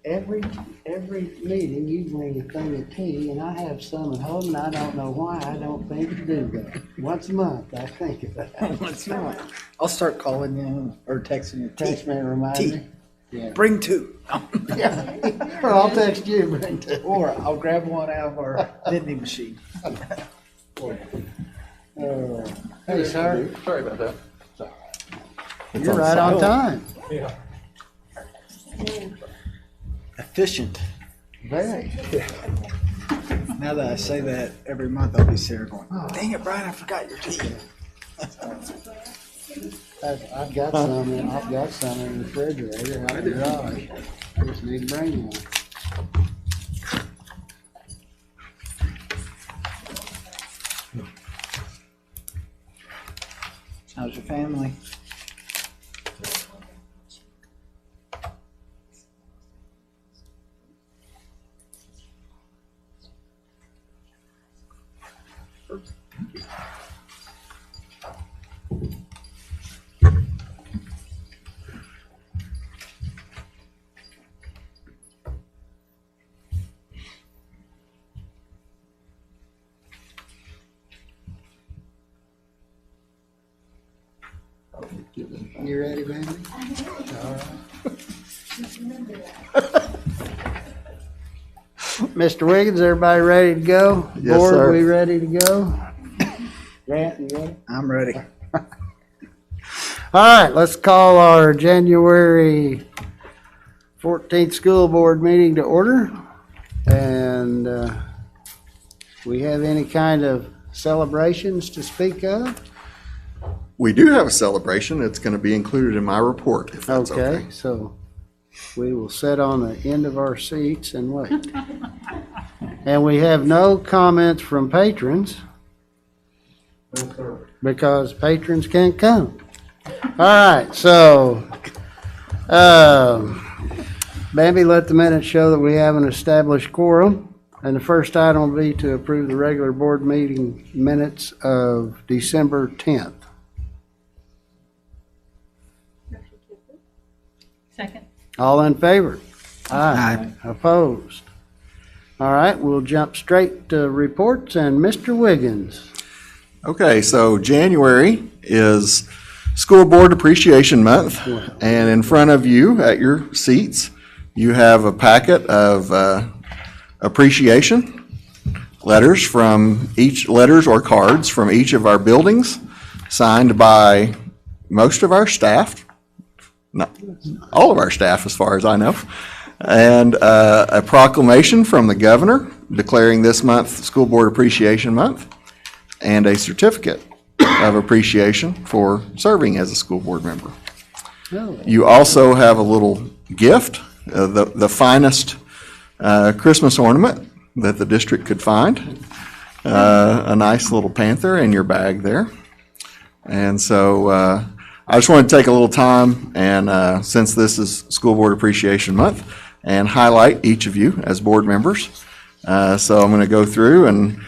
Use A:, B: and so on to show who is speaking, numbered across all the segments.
A: every meeting you bring a thing of tea, and I have some at home, and I don't know why I don't think to do that. Once a month, I think of that.
B: Once a month. I'll start calling you or texting you.
A: Text me and remind
B: Tea.
A: me. Yeah.
B: Bring two.
A: Yeah. Or I'll text you, bring two.
B: Or I'll grab one out of our vending machine.
A: Hey, sir.
C: Sorry about that.
A: You're right on time.
C: Yeah.
B: Efficient.
A: Very.
B: Now that I say that every month, I'll be sitting there going, dang it, Brian, I forgot your tea.
A: I've got some in the refrigerator out in the garage. I just need to bring one.
B: How's your family?
A: You ready, baby? All right. Mr. Wiggins, everybody ready to go?
C: Yes,
A: Board,
C: sir.
A: we ready to go? Grant, you ready?
B: I'm ready.
A: All right, let's call our January 14th school board meeting to order. And we have any kind of celebrations to speak of?
C: We do have a celebration. It's going to be included in my report, if that's okay.
A: Okay, so we will sit on the end of our seats and wait. And we have no comments from patrons because patrons can't come. All right, so Bambi, let the minutes show that we have an established quorum. And the first item will be to approve the regular board meeting minutes of December 10th.
D: Second.
A: All in favor?
B: Aye.
A: Opposed? All right, we'll jump straight to reports, and Mr. Wiggins.
C: Okay, so January is School Board Appreciation Month, and in front of you at your seats, you have a packet of appreciation letters or cards from each of our buildings, signed by most of our staff. Not all of our staff, as far as I know, and a proclamation from the governor declaring this month School Board Appreciation Month, and a certificate of appreciation for serving as a school board member. You also have a little gift, the finest Christmas ornament that the district could find, a nice little panther in your bag there. And so I just want to take a little time and since this is School Board Appreciation Month, and highlight each of you as board members. So I'm going to go through, and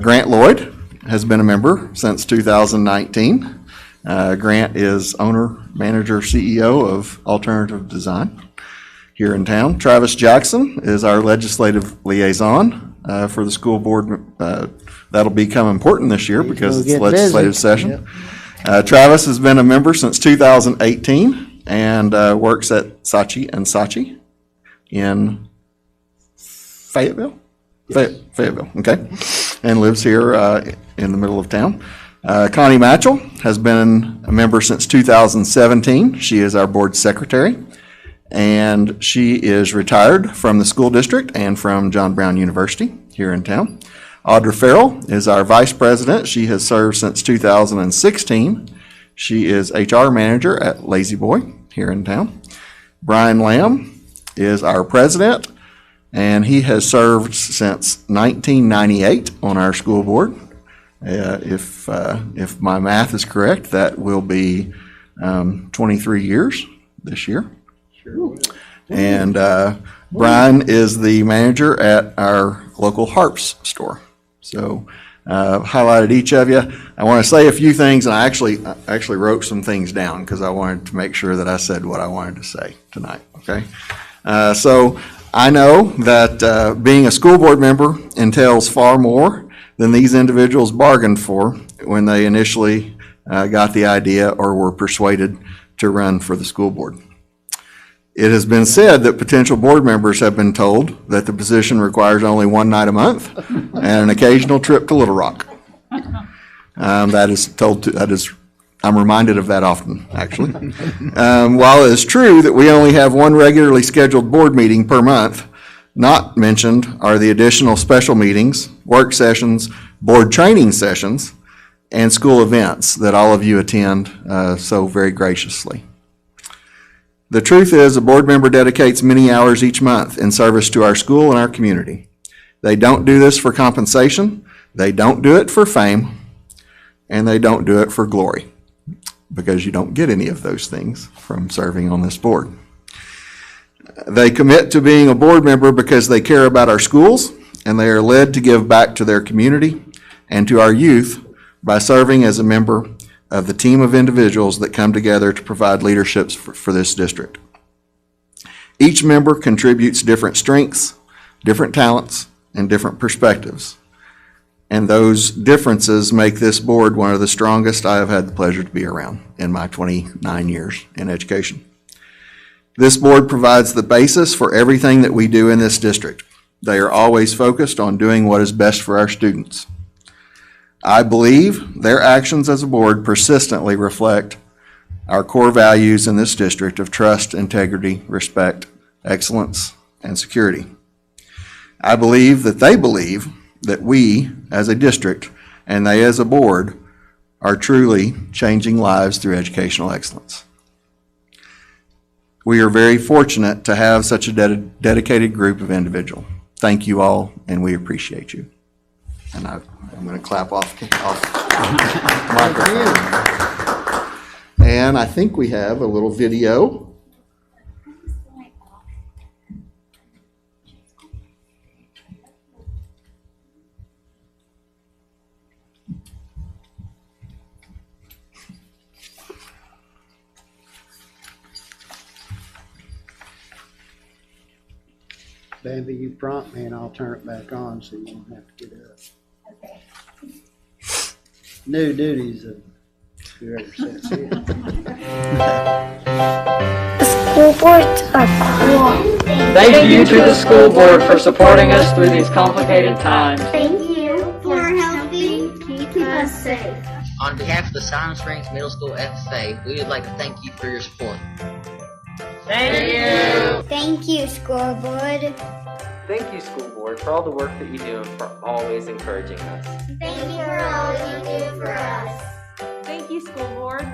C: Grant Lloyd has been a member since 2019. Grant is owner, manager, CEO of Alternative Design here in town. Travis Jackson is our legislative liaison for the school board. That'll become important this year because it's legislative session.
A: Yep.
C: Travis has been a member since 2018 and works at Saatchi & Saatchi in Fayetteville? Fayetteville, okay. And lives here in the middle of town. Connie Matchell has been a member since 2017. She is our board secretary, and she is retired from the school district and from John Brown University here in town. Audra Farrell is our vice president. She has served since 2016. She is HR manager at Lazy Boy here in town. Brian Lamb is our president, and he has served since 1998 on our school board. If my math is correct, that will be 23 years this year.
A: Sure.
C: And Brian is the manager at our local Harps store. So highlighted each of you. I want to say a few things, and I actually wrote some things down because I wanted to make sure that I said what I wanted to say tonight, okay? So I know that being a school board member entails far more than these individuals bargained for when they initially got the idea or were persuaded to run for the school board. It has been said that potential board members have been told that the position requires only one night a month and an occasional trip to Little Rock. I'm reminded of that often, actually. While it is true that we only have one regularly scheduled board meeting per month, not mentioned are the additional special meetings, work sessions, board training sessions, and school events that all of you attend so very graciously. The truth is, a board member dedicates many hours each month in service to our school and our community. They don't do this for compensation, they don't do it for fame, and they don't do it for glory, because you don't get any of those things from serving on this board. They commit to being a board member because they care about our schools, and they are led to give back to their community and to our youth by serving as a member of the team of individuals that come together to provide leaderships for this district. Each member contributes different strengths, different talents, and different perspectives. And those differences make this board one of the strongest I have had the pleasure to be around in my 29 years in education. This board provides the basis for everything that we do in this district. They are always focused on doing what is best for our students. I believe their actions as a board persistently reflect our core values in this district of trust, integrity, respect, excellence, and security. I believe that they believe that we, as a district, and they as a board, are truly changing lives through educational excellence. We are very fortunate to have such a dedicated group of individuals. Thank you all, and we appreciate you. And I'm going to clap off microphone. And I think we have a little video.
A: Bambi, you prompt me and I'll turn it back on so you won't have to get up. New duties of whoever sits here.
D: The school boards are cool.
E: Thank you to the school board for supporting us through these complicated times.
D: Thank you for helping keep us safe.
F: On behalf of the Silent Springs Middle School FFA, we would like to thank you for your support.
E: Thank you.
D: Thank you, school board.
G: Thank you, school board, for all the work that you do and for always encouraging us.
D: Thank you for all you do for us.
H: Thank you, school board.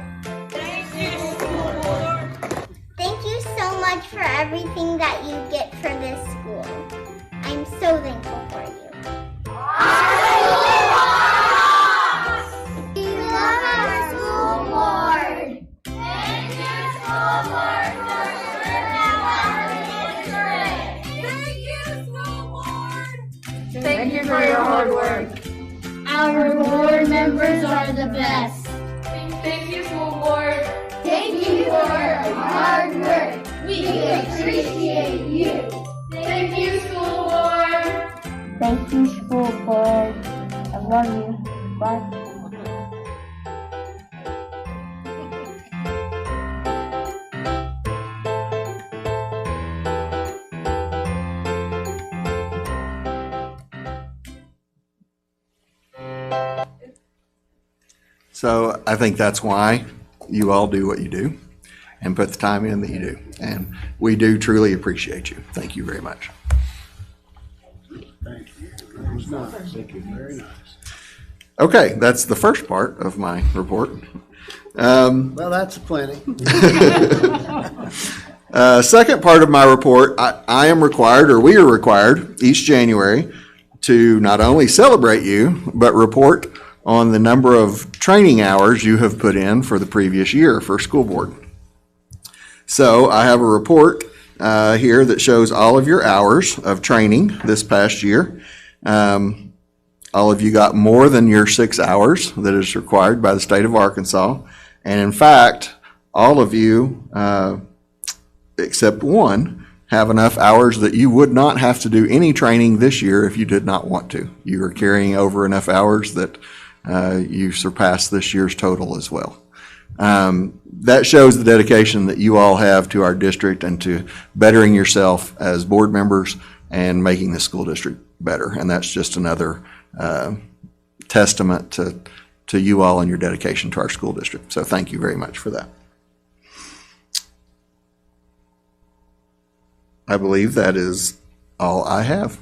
D: Thank you, school board. Thank you so much for everything that you get for this school. I'm so thankful for you. We love our school board. Thank you, school board, for serving our district. Thank you, school board.
H: Thank you for your hard work.
D: Our board members are the best.
H: Thank you, school board.
D: Thank you for your hard work. We appreciate you.
H: Thank you, school board.
I: Thank you, school board. I love you. Bye.
C: So I think that's why you all do what you do and put the time in that you do. And we do truly appreciate you. Thank you very much.
A: Thank you. That was nice. Thank you. Very nice.
C: Okay, that's the first part of my report.
A: Well, that's plenty.
C: Second part of my report, I am required, or we are required, each January to not only celebrate you, but report on the number of training hours you have put in for the previous year for school board. So I have a report here that shows all of your hours of training this past year. All of you got more than your 6 hours that is required by the state of Arkansas. And in fact, all of you, except one, have enough hours that you would not have to do any training this year if you did not want to. You are carrying over enough hours that you surpass this year's total as well. That shows the dedication that you all have to our district and to bettering yourself as board members and making the school district better. And that's just another testament to you all and your dedication to our school district. So thank you very much for that. I believe that is all I have.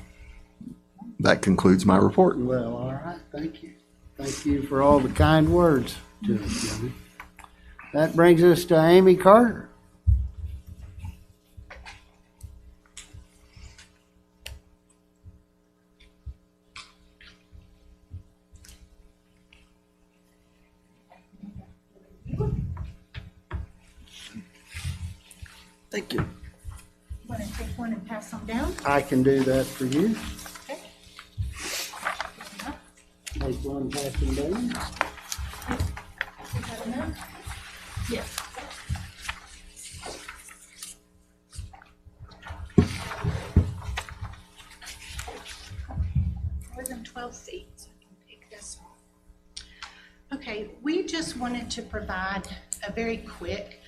C: That concludes my report.
A: Well, all right, thank you. Thank you for all the kind words to us, Jimmy. That brings us to Amy Carter. Thank you.
J: Want to take one and pass them down?
A: I can do that for you.
J: Okay.
A: Take one, pass them down.
J: Is that enough? Yes. More than 12 feet, so I can take this one. Okay, we just wanted to provide a very quick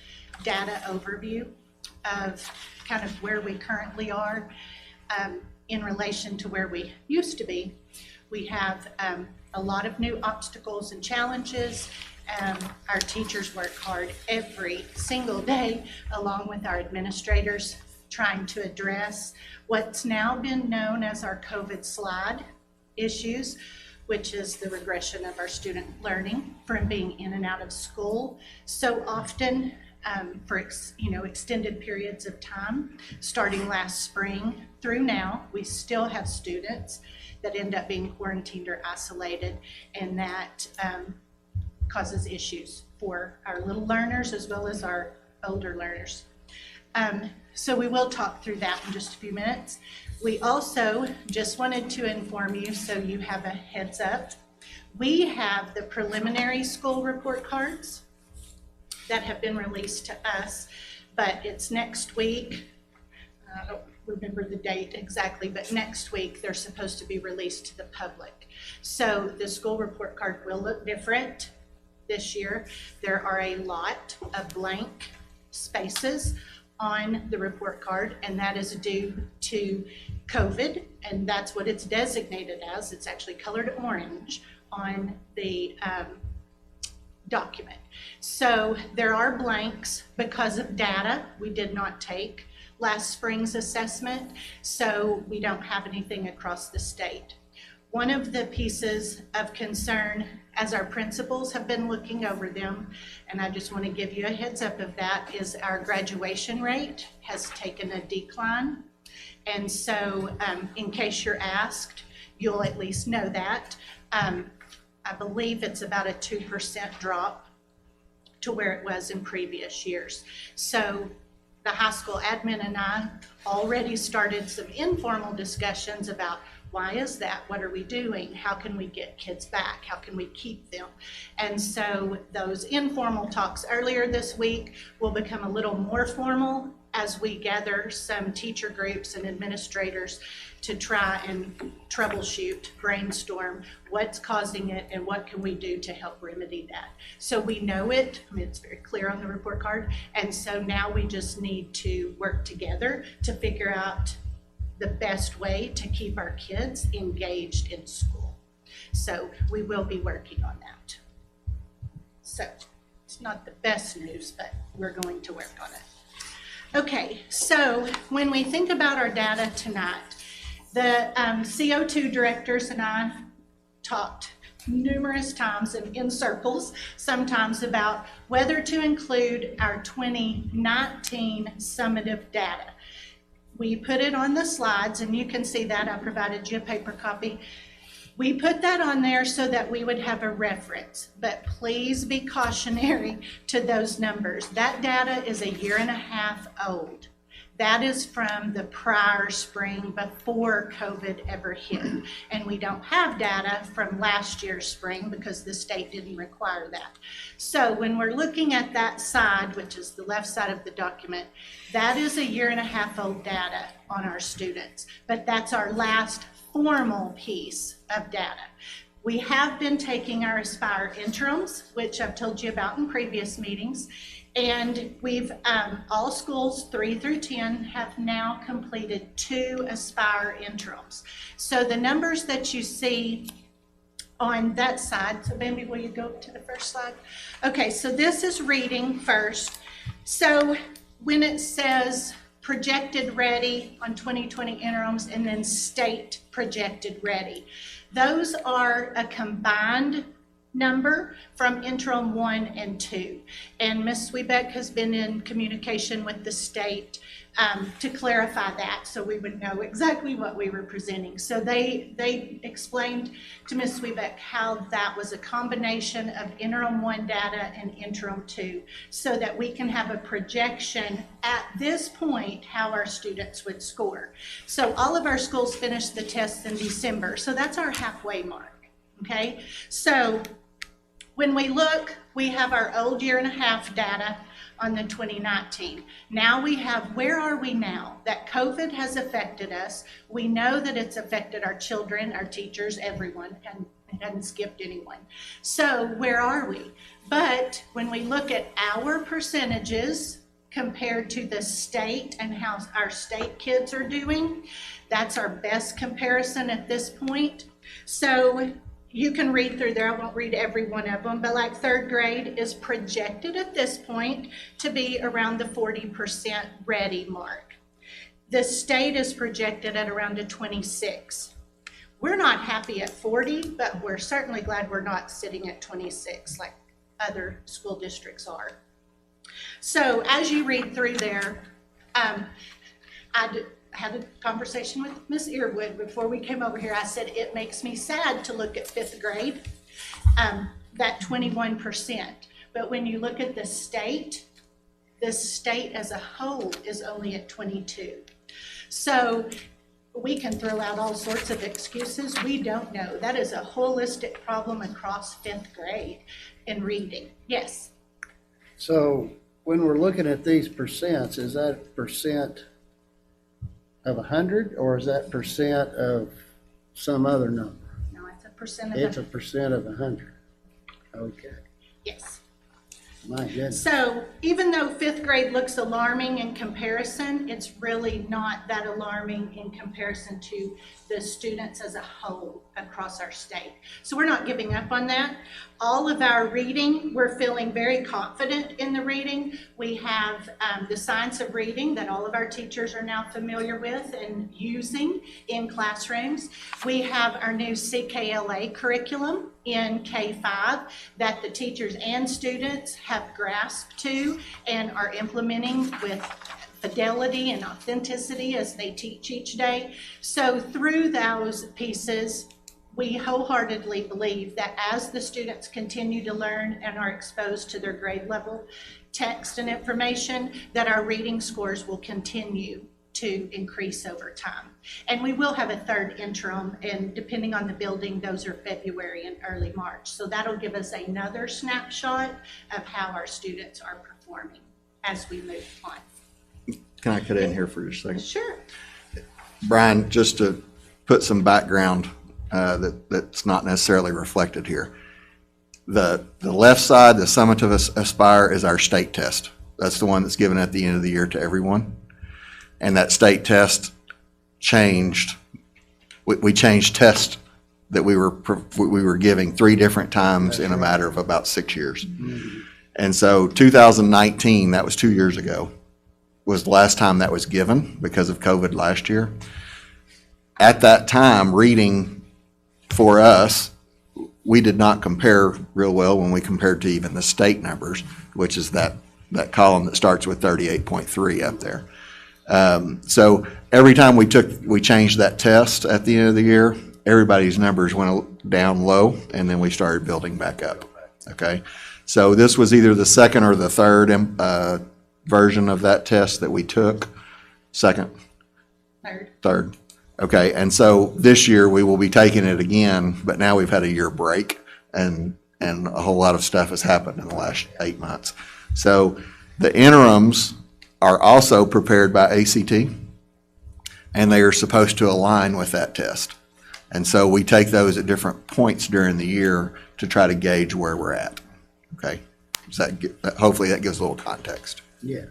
J: data overview of kind of where we currently are in relation to where we used to be. We have a lot of new obstacles and challenges. Our teachers work hard every single day, along with our administrators, trying to address what's now been known as our COVID slide issues, which is the regression of our student learning from being in and out of school so often for extended periods of time. Starting last spring through now, we still have students that end up being quarantined or isolated, and that causes issues for our little learners as well as our older learners. So we will talk through that in just a few minutes. We also just wanted to inform you, so you have a heads up, we have the preliminary school report cards that have been released to us, but it's next week. I don't remember the date exactly, but next week they're supposed to be released to the public. So the school report card will look different this year. There are a lot of blank spaces on the report card, and that is due to COVID, and that's what it's designated as. It's actually colored orange on the document. So there are blanks because of data we did not take last spring's assessment, so we don't have anything across the state. One of the pieces of concern, as our principals have been looking over them, and I just want to give you a heads up of that, is our graduation rate has taken a decline. And so in case you're asked, you'll at least know that. I believe it's about a 2% drop to where it was in previous years. So the high school admin and I already started some informal discussions about why is that? What are we doing? How can we get kids back? How can we keep them? And so those informal talks earlier this week will become a little more formal as we gather some teacher groups and administrators to try and troubleshoot, brainstorm what's causing it and what can we do to help remedy that. So we know it, I mean, it's very clear on the report card, and so now we just need to work together to figure out the best way to keep our kids engaged in school. So we will be working on that. So it's not the best news, but we're going to work on it. Okay, so when we think about our data tonight, the CO2 directors and I talked numerous times and in circles sometimes about whether to include our 2019 summative data. We put it on the slides, and you can see that. I provided you a paper copy. We put that on there so that we would have a reference, but please be cautionary to those numbers. That data is 1.5 years old. That is from the prior spring before COVID ever hit. And we don't have data from last year's spring because the state didn't require that. So when we're looking at that side, which is the left side of the document, that is 1.5 years old data on our students. But that's our last formal piece of data. We have been taking our Aspire interims, which I've told you about in previous meetings, and we've, all schools 3 through 10 have now completed 2 Aspire interims. So the numbers that you see on that side, so Bambi, will you go to the first slide? Okay, so this is reading first. So when it says projected ready on 2020 interims and then state projected ready, those are a combined number from interim 1 and 2. And Ms. Sweebeck has been in communication with the state to clarify that so we would know exactly what we were presenting. So they explained to Ms. Sweebeck how that was a combination of interim 1 data and interim 2 so that we can have a projection at this point how our students would score. So all of our schools finished the tests in December. So that's our halfway mark, okay? So when we look, we have our old 1.5 years data on the 2019. Now we have, where are we now? That COVID has affected us. We know that it's affected our children, our teachers, everyone, and it hasn't skipped anyone. So where are we? But when we look at our percentages compared to the state and how our state kids are doing, that's our best comparison at this point. So you can read through there, I won't read every one of them, but like 3rd grade is projected at this point to be around the 40% ready mark. The state is projected at around a 26. We're not happy at 40, but we're certainly glad we're not sitting at 26 like other school districts are. So as you read through there, I had a conversation with Ms. Earwood before we came over here. I said, it makes me sad to look at 5th grade, that 21%. But when you look at the state as a whole is only at 22. So we can throw out all sorts of excuses. We don't know. That is a holistic problem across 5th grade in reading. Yes?
A: So when we're looking at these percents, is that percent of 100 or is that percent of some other number?
J: No, it's a percent of
A: It's a percent of 100. Okay.
J: Yes.
A: My goodness.
J: So even though 5th grade looks alarming in comparison, it's really not that alarming in comparison to the students as a whole across our state. So we're not giving up on that. All of our reading, we're feeling very confident in the reading. We have the science of reading that all of our teachers are now familiar with and using in classrooms. We have our new CKLA curriculum in K-5 that the teachers and students have grasped to and are implementing with fidelity and authenticity as they teach each day. So through those pieces, we wholeheartedly believe that as the students continue to learn and are exposed to their grade level text and information, that our reading scores will continue to increase over time. And we will have a 3rd interim, and depending on the building, those are February and early March. So that'll give us another snapshot of how our students are performing as we move on.
C: Can I cut in here for just a second?
J: Sure.
C: Brian, just to put some background that's not necessarily reflected here. The left side, the summative Aspire, is our state test. That's the one that's given at the end of the year to everyone. And that state test changed. We changed tests that we were giving 3 different times in a matter of about 6 years. Mm-hmm. And so 2019, that was 2 years ago, was the last time that was given because of COVID last year. At that time, reading for us, we did not compare real well when we compared to even the state numbers, which is that column that starts with 38.3 up there. So every time we changed that test at the end of the year, everybody's numbers went down low, and then we started building back up. Okay, so this was either the 2nd or the 3rd version of that test that we took. second,
J: Third.
C: third. Okay, and so this year we will be taking it again, but now we've had a year break and a whole lot of stuff has happened in the last 8 months. So the interims are also prepared by ACT and they are supposed to align with that test. And so we take those at different points during the year to try to gauge where we're at. Okay, so hopefully that gives a little context.
A: Yeah,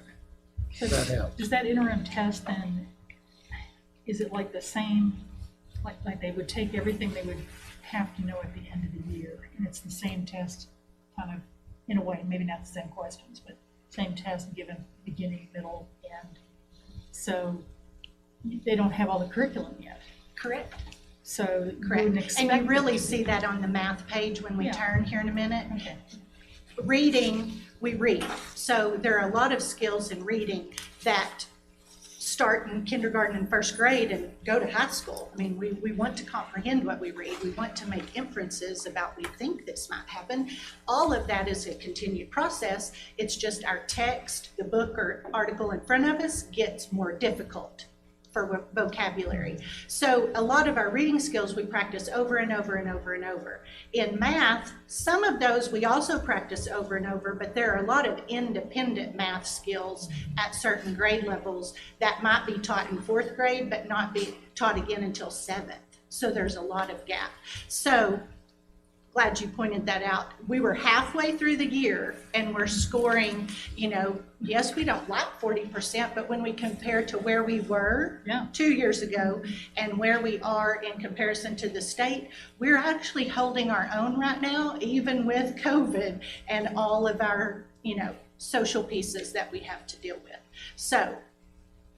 A: that helps.
K: Does that interim test then, is it like the same, like they would take everything they would have to know at the end of the year, and it's the same test, kind of, in a way, maybe not the same questions, but same test given beginning, middle, end. So they don't have all the curriculum yet.
J: Correct.
K: So you
J: Correct.
K: wouldn't expect.
J: And you really see that on the math page when we turn here in a minute.
K: Okay.
J: Reading, we read. So there are a lot of skills in reading that start in kindergarten and first grade and go to high school. I mean, we want to comprehend what we read. We want to make inferences about we think this might happen. All of that is a continued process. It's just our text, the book or article in front of us gets more difficult for vocabulary. So a lot of our reading skills we practice over and over and over and over. In math, some of those we also practice over and over, but there are a lot of independent math skills at certain grade levels that might be taught in 4th grade, but not be taught again until 7th. So there's a lot of gap. So glad you pointed that out. We were halfway through the year and we're scoring, yes, we don't like 40%, but when we compare to where we were 2 years ago and where we are in comparison to the state, we're actually holding our own right now, even with COVID and all of our, social pieces that we have to deal with. So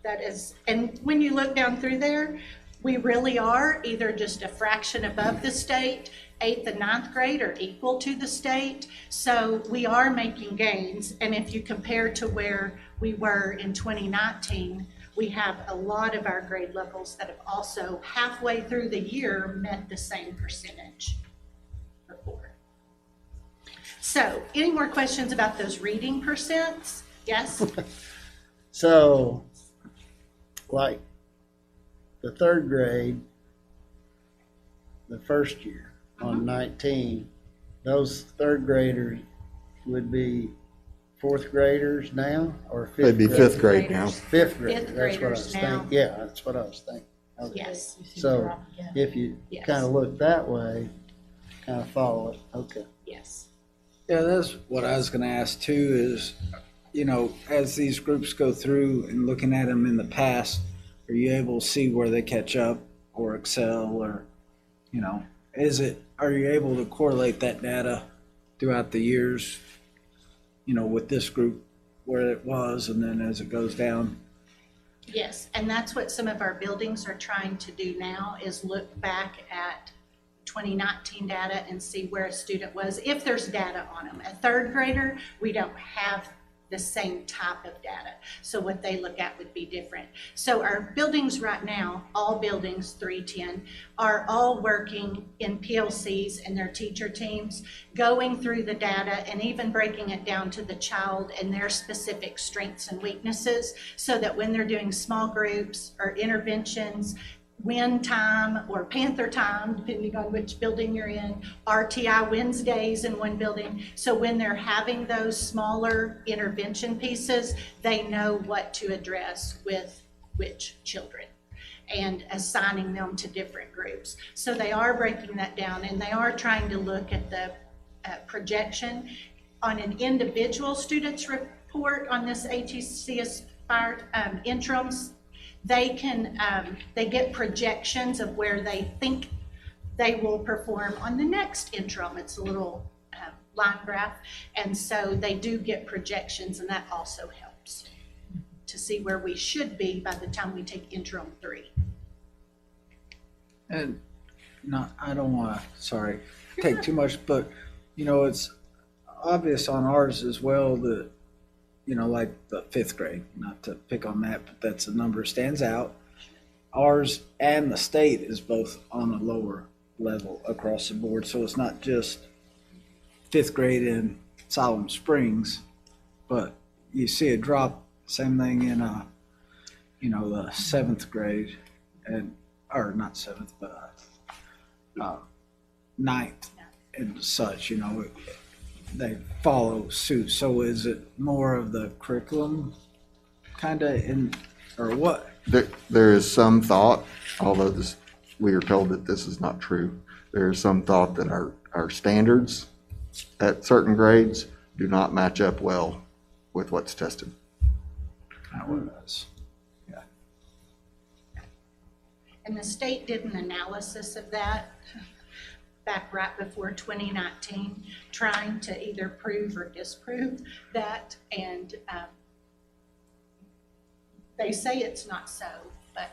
J: that is, and when you look down through there, we really are either just a fraction above the state. 8th and 9th grade are equal to the state. So we are making gains. And if you compare to where we were in 2019, we have a lot of our grade levels that have also halfway through the year met the same percentage before. So any more questions about those reading percents? Yes?
A: So, like the 3rd grade, the first year on 19, those 3rd graders would be 4th graders now, or 5th
C: They'd be
A: graders?
C: 5th grade now.
A: 5th grade,
J: Fifth
A: that's what I was
J: graders now.
A: thinking. Yeah, that's what I was thinking. Okay.
J: Yes.
A: So if you
J: Yes.
A: kind of look that way, kind of follow it, okay.
J: Yes.
B: Yeah, that's what I was going to ask too is, as these groups go through and looking at them in the past, are you able to see where they catch up or excel or, are you able to correlate that data throughout the years, with this group where it was and then as it goes down?
J: Yes, and that's what some of our buildings are trying to do now is look back at 2019 data and see where a student was, if there's data on them. A 3rd grader, we don't have the same type of data. So what they look at would be different. So our buildings right now, all buildings 310, are all working in PLCs and their teacher teams, going through the data and even breaking it down to the child and their specific strengths and weaknesses, so that when they're doing small groups or interventions, win time or Panther time, depending on which building you're in, RTI Wednesdays in one building. So when they're having those smaller intervention pieces, they know what to address with which children and assigning them to different groups. So they are breaking that down and they are trying to look at the projection on an individual student's report on this ATC interims. They can, they get projections of where they think they will perform on the next interim. It's a little line graph. And so they do get projections, and that also helps to see where we should be by the time we take interim 3.
B: And I don't want to, take too much, but, it's obvious on ours as well that, like the 5th grade, not to pick on that, but that's a number stands out. Ours and the state is both on a lower level across the board. So it's not just 5th grade in Siloam Springs, but you see a drop, same thing in you know, the seventh grade and, or not seventh, but ninth and such, you know, they follow suit. So is it more of the curriculum kind of in, or what?
C: There is some thought, although we are told that this is not true. There is some thought that our standards at certain grades do not match up well with what's tested.
B: That was, yeah.
J: And the state did an analysis of that back right before 2019, trying to either prove or disprove that. And they say it's not so, but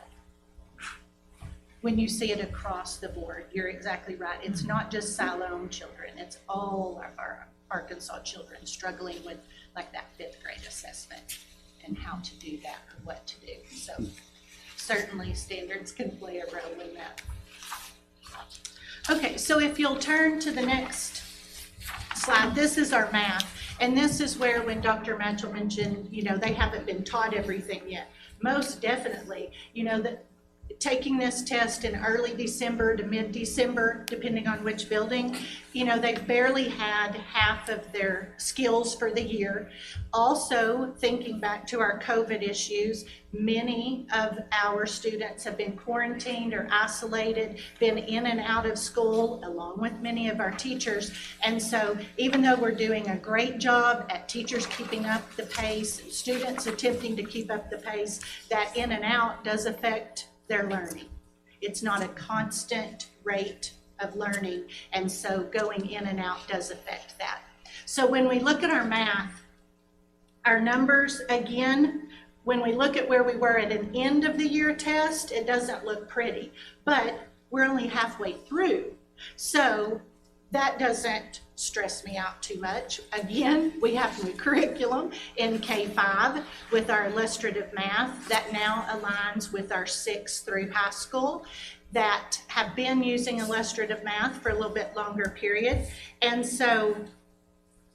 J: when you see it across the board, you're exactly right. It's not just Siloam children. It's all of our Arkansas children struggling with like that fifth grade assessment and how to do that or what to do. So certainly standards can play a role in that. Okay, so if you'll turn to the next slide, this is our math. And this is where when Dr. Matchell mentioned, you know, they haven't been taught everything yet. Most definitely, you know, that taking this test in early December to mid-December, depending on which building, you know, they've barely had half of their skills for the year. Also, thinking back to our COVID issues, many of our students have been quarantined or isolated, been in and out of school, along with many of our teachers. And so even though we're doing a great job at teachers keeping up the pace and students attempting to keep up the pace, that in and out does affect their learning. It's not a constant rate of learning, and so going in and out does affect that. So when we look at our math, our numbers, again, when we look at where we were at an end of the year test, it doesn't look pretty, but we're only halfway through. So that doesn't stress me out too much. Again, we have new curriculum in K-5 with our illustrative math that now aligns with our 6th through high school that have been using illustrative math for a little bit longer period. And so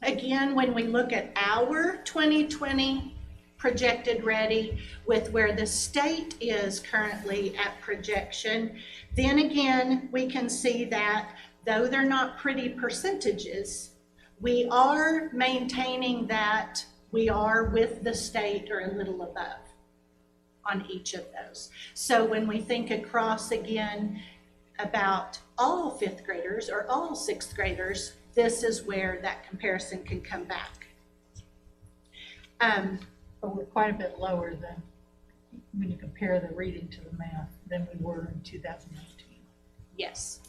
J: again, when we look at our 2020 projected ready with where the state is currently at projection, then again, we can see that though they're not pretty percentages, we are maintaining that we are with the state or a little above on each of those. So when we think across again about all 5th graders or all 6th graders, this is where that comparison can come back.
K: But we're quite a bit lower than when you compare the reading to the math than we were in 2019.
J: Yes.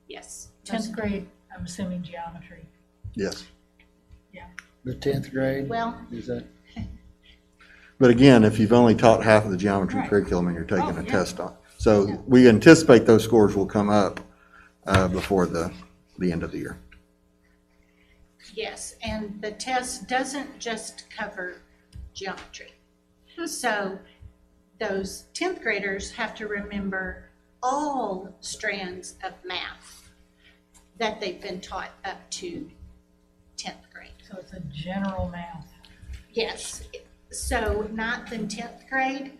J: Yes.
K: 10th grade, I'm assuming geometry.
C: Yes.
K: Yeah.
A: The 10th grade?
J: Well,
A: is that?
C: But again, if you've only taught half of the geometry
K: Right.
C: curriculum and you're taking a
K: yeah.
C: test on. So we anticipate those scores will come up before the end of the year.
J: yes, and the test doesn't just cover geometry. So those 10th graders have to remember all strands of math that they've been taught up to 10th grade.
K: So it's a general math.
J: Yes, so 9th and 10th grade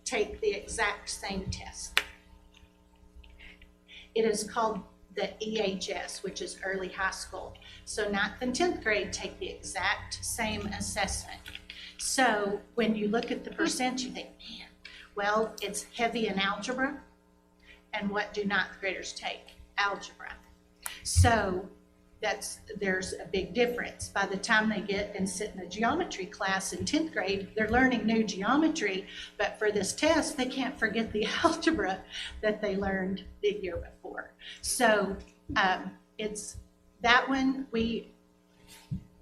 J: take the exact same test. It is called the EHS, which is early high school. So 9th and 10th grade take the exact same assessment. So when you look at the percent, you think, man, well, it's heavy in algebra. And what do 9th graders take? Algebra. So there's a big difference. By the time they get and sit in a geometry class in 10th grade, they're learning new geometry, but for this test, they can't forget the algebra that they learned the year before. So it's that one, we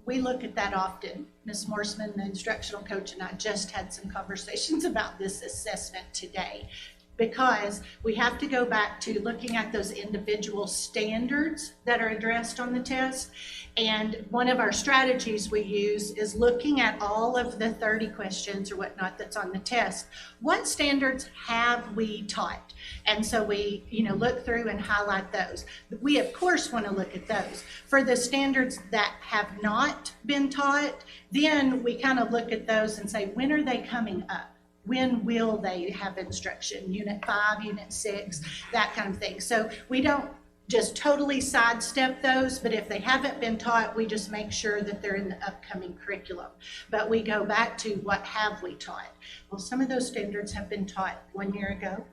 J: look at that often. Ms. Morseman, the instructional coach, and I just had some conversations about this assessment today. because we have to go back to looking at those individual standards that are addressed on the test. And one of our strategies we use is looking at all of the 30 questions or whatnot that's on the test. What standards have we taught? And so we, look through and highlight those. We, of course, want to look at those. For the standards that have not been taught, then we kind of look at those and say, when are they coming up? When will they have instruction? Unit 5, Unit 6, that kind of thing. So we don't just totally sidestep those, but if they haven't been taught, we just make sure that they're in the upcoming curriculum. But we go back to what have we taught? Well, some of those standards have been taught 1 year ago,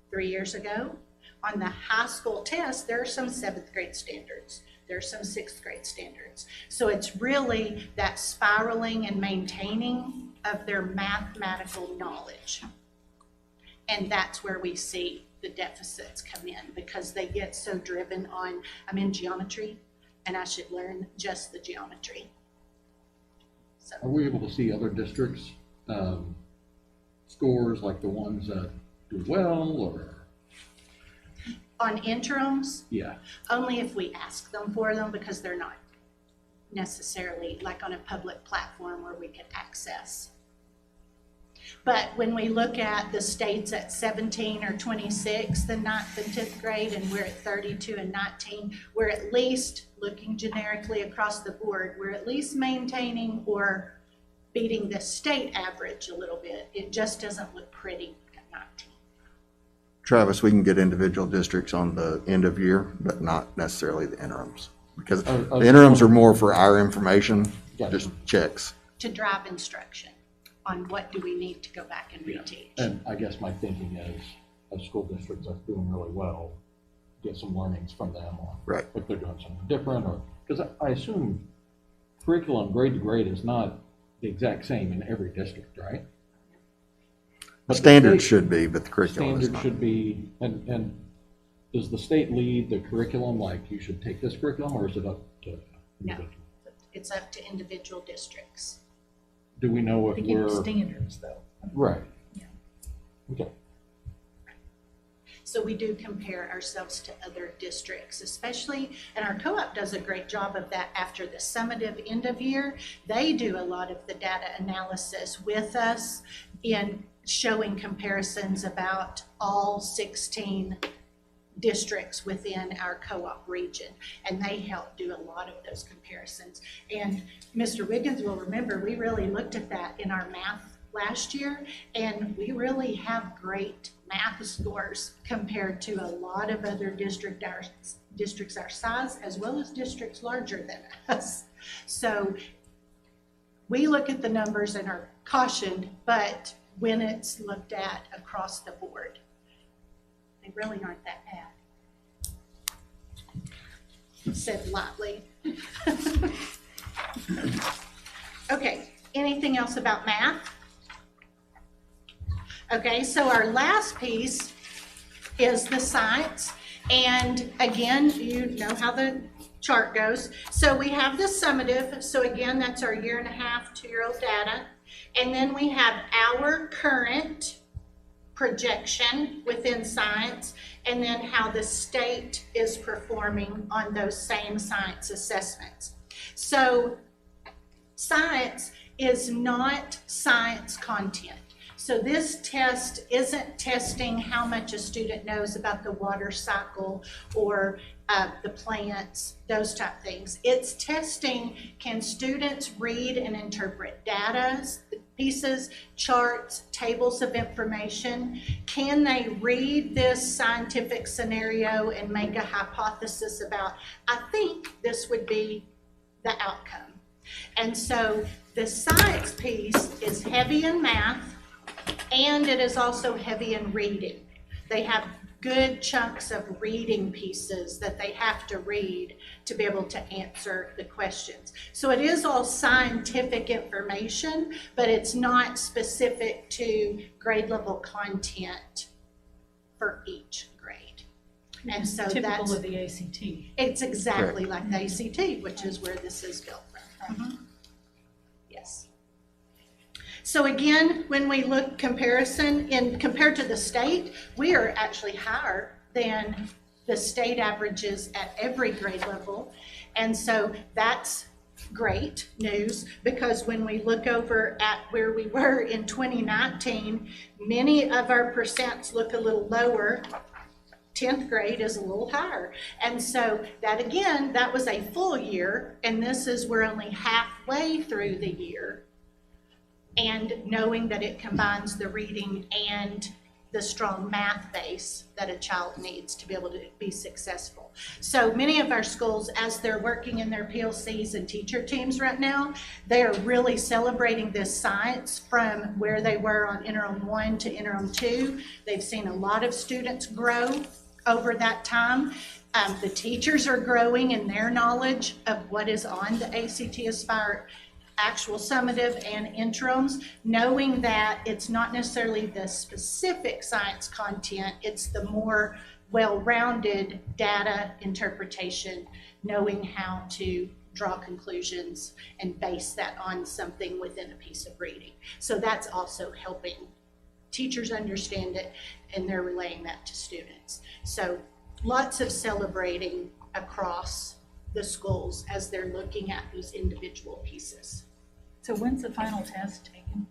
J: 3 years ago. On the high school test, there are some 7th grade standards. There's some 6th grade standards. So it's really that spiraling and maintaining of their mathematical knowledge. And that's where we see the deficits come in, because they get so driven on, I'm in geometry and I should learn just the geometry. So.
L: Are we able to see other districts' scores, like the ones that do well, or?
J: On interims?
L: Yeah.
J: Only if we ask them for them, because they're not necessarily like on a public platform where we can access. But when we look at the states at 17 or 26, the 9th and 10th grade, and we're at 32 and 19, we're at least, looking generically across the board, we're at least maintaining or beating the state average a little bit. It just doesn't look pretty at 19.
C: Travis, we can get individual districts on the end of year, but not necessarily the interims. Because the interims are more for our information, just checks.
J: To drive instruction on what do we need to go back and reteach.
L: And I guess my thinking is, a school district that's doing really well, get some learnings from them on if they're doing something different, or because I assume curriculum grade to grade is not the exact same in every district, right? But
C: standards should be, but the curriculum is not.
L: Should be, and does the state lead the curriculum, like you should take this curriculum, or is it up to individual?
J: No, it's up to individual districts.
L: Do we know if
K: They give
L: we're
K: standards though.
L: right?
K: Yeah.
L: Okay.
J: So we do compare ourselves to other districts, especially, and our co-op does a great job of that after the summative end of year. They do a lot of the data analysis with us in showing comparisons about all 16 districts within our co-op region, and they help do a lot of those comparisons. And Mr. Wiggins will remember, we really looked at that in our math last year, and we really have great math scores compared to a lot of other districts our size, as well as districts larger than us. So we look at the numbers and are cautioned, but when it's looked at across the board, they really aren't that bad. Said lightly. Okay, anything else about math? Okay, so our last piece is the science. And again, you know how the chart goes. So we have the summative. So again, that's our 1.5 year, 2-year-old data. And then we have our current projection within science, and then how the state is performing on those same science assessments. So science is not science content. So this test isn't testing how much a student knows about the water cycle or the plants, those type things. It's testing, can students read and interpret data, pieces, charts, tables of information? Can they read this scientific scenario and make a hypothesis about, I think this would be the outcome? And so the science piece is heavy in math, and it is also heavy in reading. They have good chunks of reading pieces that they have to read to be able to answer the questions. So it is all scientific information, but it's not specific to grade level content for each grade. And so
K: typical of the ACT.
J: It's exactly like the ACT, which is where this is built from. Yes. So again, when we look compared to the state, we are actually higher than the state averages at every grade level. And so that's great news, because when we look over at where we were in 2019, many of our percents look a little lower. 10th grade is a little higher. And so that, again, that was a full year, and this is, we're only halfway through the year. And knowing that it combines the reading and the strong math base that a child needs to be able to be successful. So many of our schools, as they're working in their PLCs and teacher teams right now, they are really celebrating this science from where they were on interim 1 to interim 2. They've seen a lot of students grow over that time. The teachers are growing in their knowledge of what is on the ACT Aspire actual summative and interims, knowing that it's not necessarily the specific science content, it's the more well-rounded data interpretation, knowing how to draw conclusions and base that on something within a piece of reading. So that's also helping teachers understand it, and they're relaying that to students. So lots of celebrating across the schools as they're looking at these individual pieces.
K: So when's the final test taken?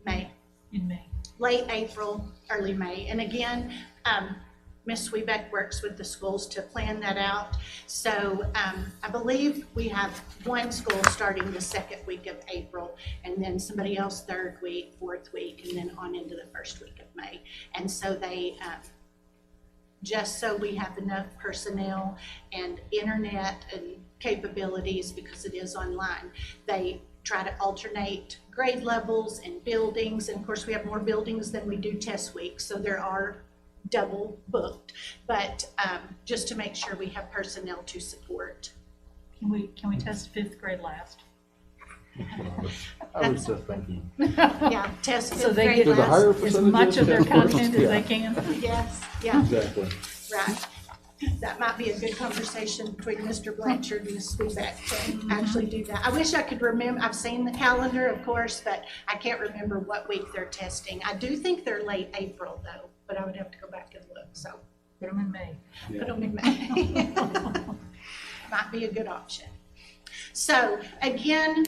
J: May.
K: In May.
J: Late April, early May. And again, Ms. Sweebeck works with the schools to plan that out. So I believe we have one school starting the 2nd week of April, and then somebody else 3rd week, 4th week, and then on into the 1st week of May. And so they, just so we have enough personnel and internet and capabilities, because it is online, they try to alternate grade levels and buildings. And of course, we have more buildings than we do test weeks, so there are double booked, but just to make sure we have personnel to support.
K: Can we test 5th grade last?
L: I was just thinking.
J: Yeah, test 5th
K: so they
J: grade
K: get
J: last.
K: As much of their content as they can.
J: Yes, yeah.
L: Exactly.
J: Right. That might be a good conversation between Mr. Blanchard and Ms. Sweebeck to actually do that. I wish I could remember. I've seen the calendar, of course, but I can't remember what week they're testing. I do think they're late April, though, but I would have to go back and look. So
K: put them in May.
J: Put them in May. Might be a good option. So again,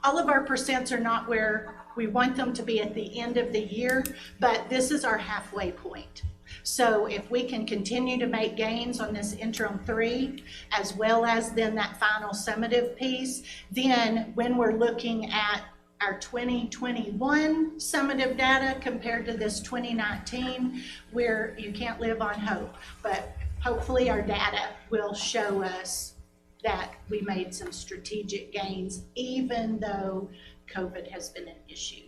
J: all of our percents are not where we want them to be at the end of the year, but this is our halfway point. So if we can continue to make gains on this interim 3, as well as then that final summative piece, then when we're looking at our 2021 summative data compared to this 2019, where you can't live on hope, but hopefully our data will show us that we made some strategic gains, even though COVID has been an issue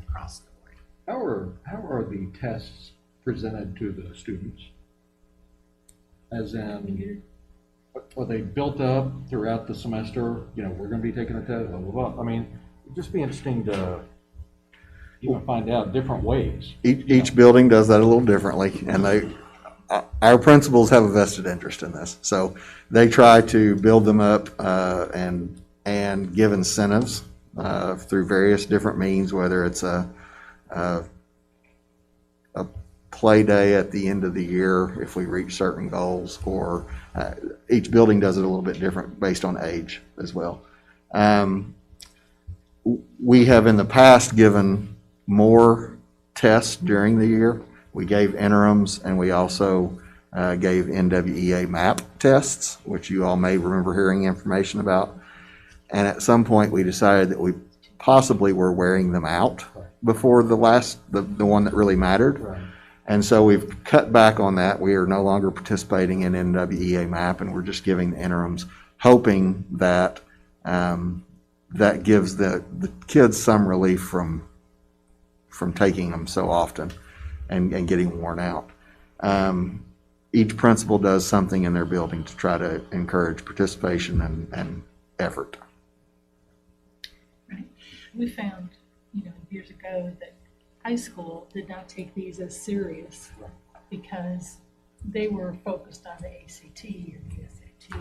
J: across the board.
L: How are the tests presented to the students? As in, are they built up throughout the semester? You know, we're going to be taking a test, blah, blah, blah. I mean, it'd just be interesting to find out different ways.
C: Each building does that a little differently, and our principals have a vested interest in this. So they try to build them up and give incentives through various different means, whether it's a play day at the end of the year if we reach certain goals, or each building does it a little bit different based on age as well. We have in the past given more tests during the year. We gave interims, and we also gave NWEA MAP tests, which you all may remember hearing information about. And at some point we decided that we possibly were wearing them out before the one that really mattered.
L: Right.
C: And so we've cut back on that. We are no longer participating in NWEA MAP, and we're just giving the interims, hoping that that gives the kids some relief from taking them so often and getting worn out. Each principal does something in their building to try to encourage participation and effort.
K: Right. We found, years ago that high school did not take these as serious because they were focused on the ACT or the SAT,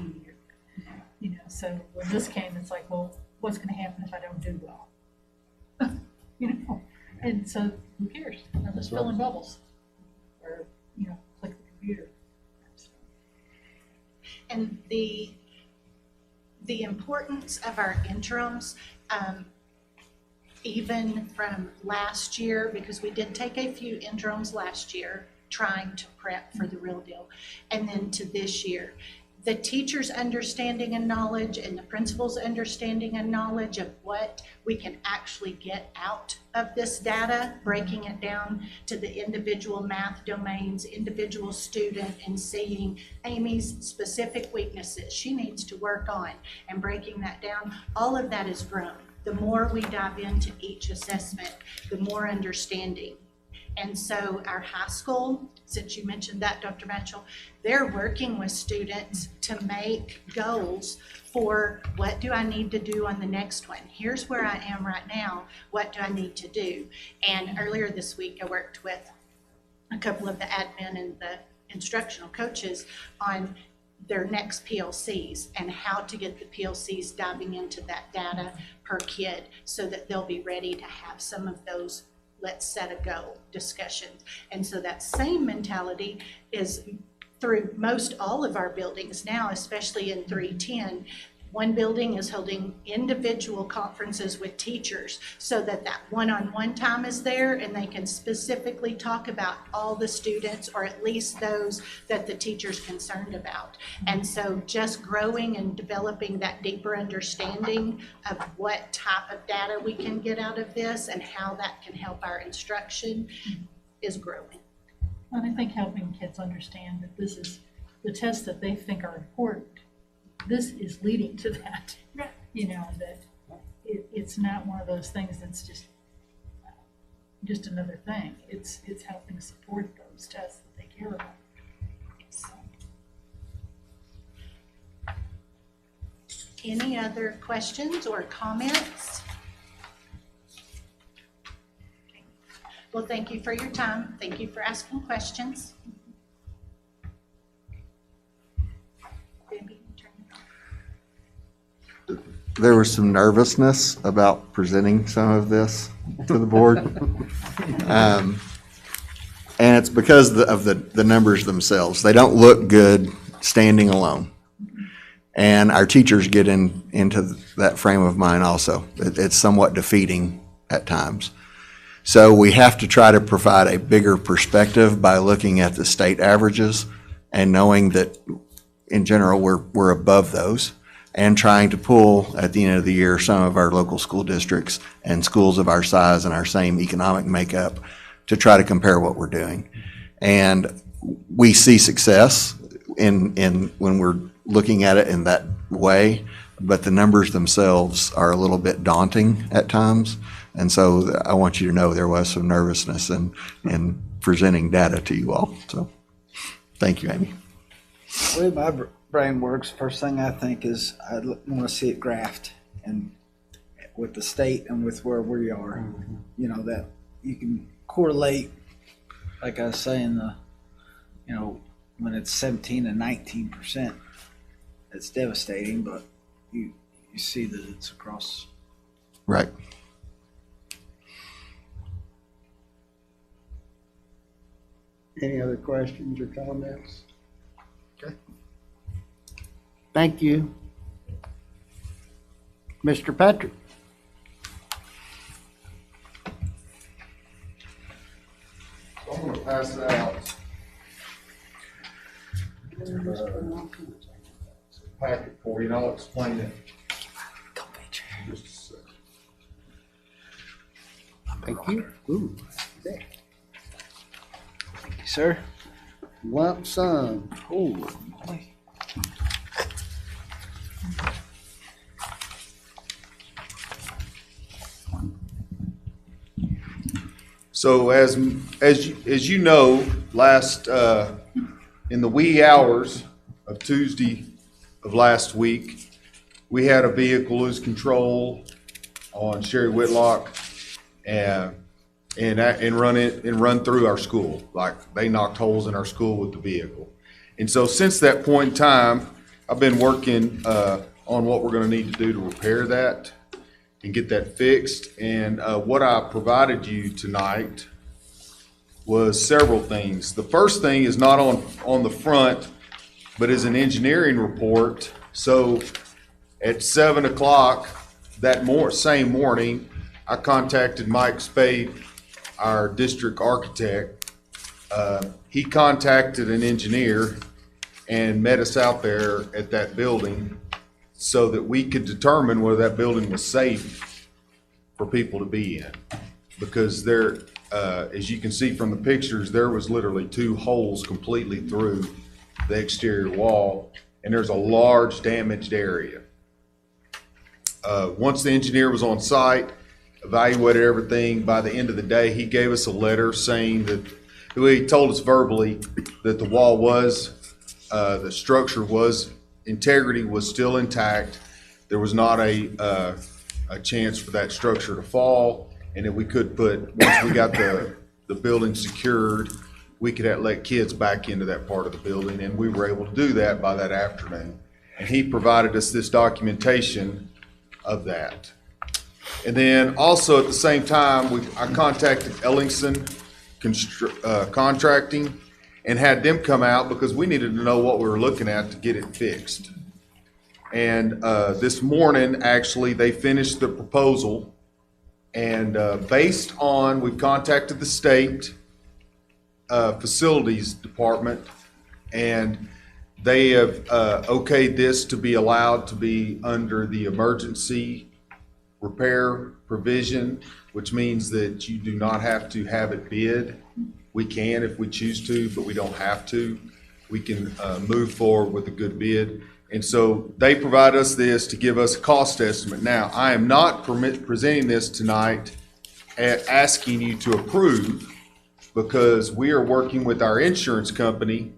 K: so when this came, it's like, well, what's going to happen if I don't do well? you know? And so who cares? They're just filling bubbles or, you know, click the computer.
J: And the importance of our interims, even from last year, because we did take a few interims last year trying to prep for the real deal, and then to this year. The teacher's understanding and knowledge and the principal's understanding and knowledge of what we can actually get out of this data, breaking it down to the individual math domains, individual student, and seeing Amy's specific weaknesses she needs to work on and breaking that down, all of that is grown. The more we dive into each assessment, the more understanding. And so our high school, since you mentioned that, Dr. Mitchell, they're working with students to make goals for what do I need to do on the next one? Here's where I am right now. What do I need to do? And earlier this week, I worked with a couple of the admin and the instructional coaches on their next PLCs and how to get the PLCs diving into that data per kid so that they'll be ready to have some of those let's set a goal discussions. And so that same mentality is through most all of our buildings now, especially in 310. One building is holding individual conferences with teachers so that that one-on-one time is there and they can specifically talk about all the students or at least those that the teacher's concerned about. And so just growing and developing that deeper understanding of what type of data we can get out of this and how that can help our instruction is growing.
K: And I think helping kids understand that this is the tests that they think are important. This is leading to that, you know, that it's not one of those things that's just another thing. It's helping support those tests that they care about. So.
J: Any other questions or comments? Okay. Well, thank you for your time. Thank you for asking questions.
C: There was some nervousness about presenting some of this to the board. And it's because of the numbers themselves. They don't look good standing alone. And our teachers get into that frame of mind also. It's somewhat defeating at times. So we have to try to provide a bigger perspective by looking at the state averages and knowing that in general we're above those, and trying to pull at the end of the year some of our local school districts and schools of our size and our same economic makeup to try to compare what we're doing. And we see success in when we're looking at it in that way, but the numbers themselves are a little bit daunting at times. And so I want you to know there was some nervousness in presenting data to you all. So thank you, Amy.
B: The way my brain works, first thing I think is I want to see it graphed and with the state and with where we are, you know, that you can correlate, like I was saying, you know, when it's 17 and 19%, it's devastating, but you see that it's across.
C: Right.
A: Any other questions or comments? Okay. Thank you. Mr. Patrick.
M: So I'm going to pass out a packet for you, and I'll explain it. Just a second.
A: Thank you. Ooh,
B: Thank you, sir.
A: lump sum.
B: Holy moly.
M: So as you know, last in the wee hours of Tuesday of last week, we had a vehicle lose control on Sherry Whitlock and run through our school. Like they knocked holes in our school with the vehicle. And so since that point in time, I've been working on what we're going to need to do to repair that. and get that fixed. And what I provided you tonight was several things. The first thing is not on the front, but is an engineering report. So at 7 o'clock that same morning, I contacted Mike Spade, our district architect. He contacted an engineer and met us out there at that building so that we could determine whether that building was safe for people to be in. Because there, as you can see from the pictures, there was literally 2 holes completely through the exterior wall, and there's a large damaged area. Once the engineer was on site, evaluated everything, by the end of the day, he gave us a letter saying that, he told us verbally that the wall was, the structure was, integrity was still intact. There was not a chance for that structure to fall, and that we could once we got the building secured, we could let kids back into that part of the building, and we were able to do that by that afternoon. And he provided us this documentation of that. And then also at the same time, I contacted Ellingson Contracting and had them come out because we needed to know what we were looking at to get it fixed. And this morning, actually, they finished the proposal, and based on, we've contacted the state facilities department, and they have okayed this to be allowed to be under the emergency repair provision, which means that you do not have to have it bid. We can if we choose to, but we don't have to. We can move forward with a good bid. And so they provide us this to give us a cost estimate. Now, I am not presenting this tonight asking you to approve, because we are working with our insurance company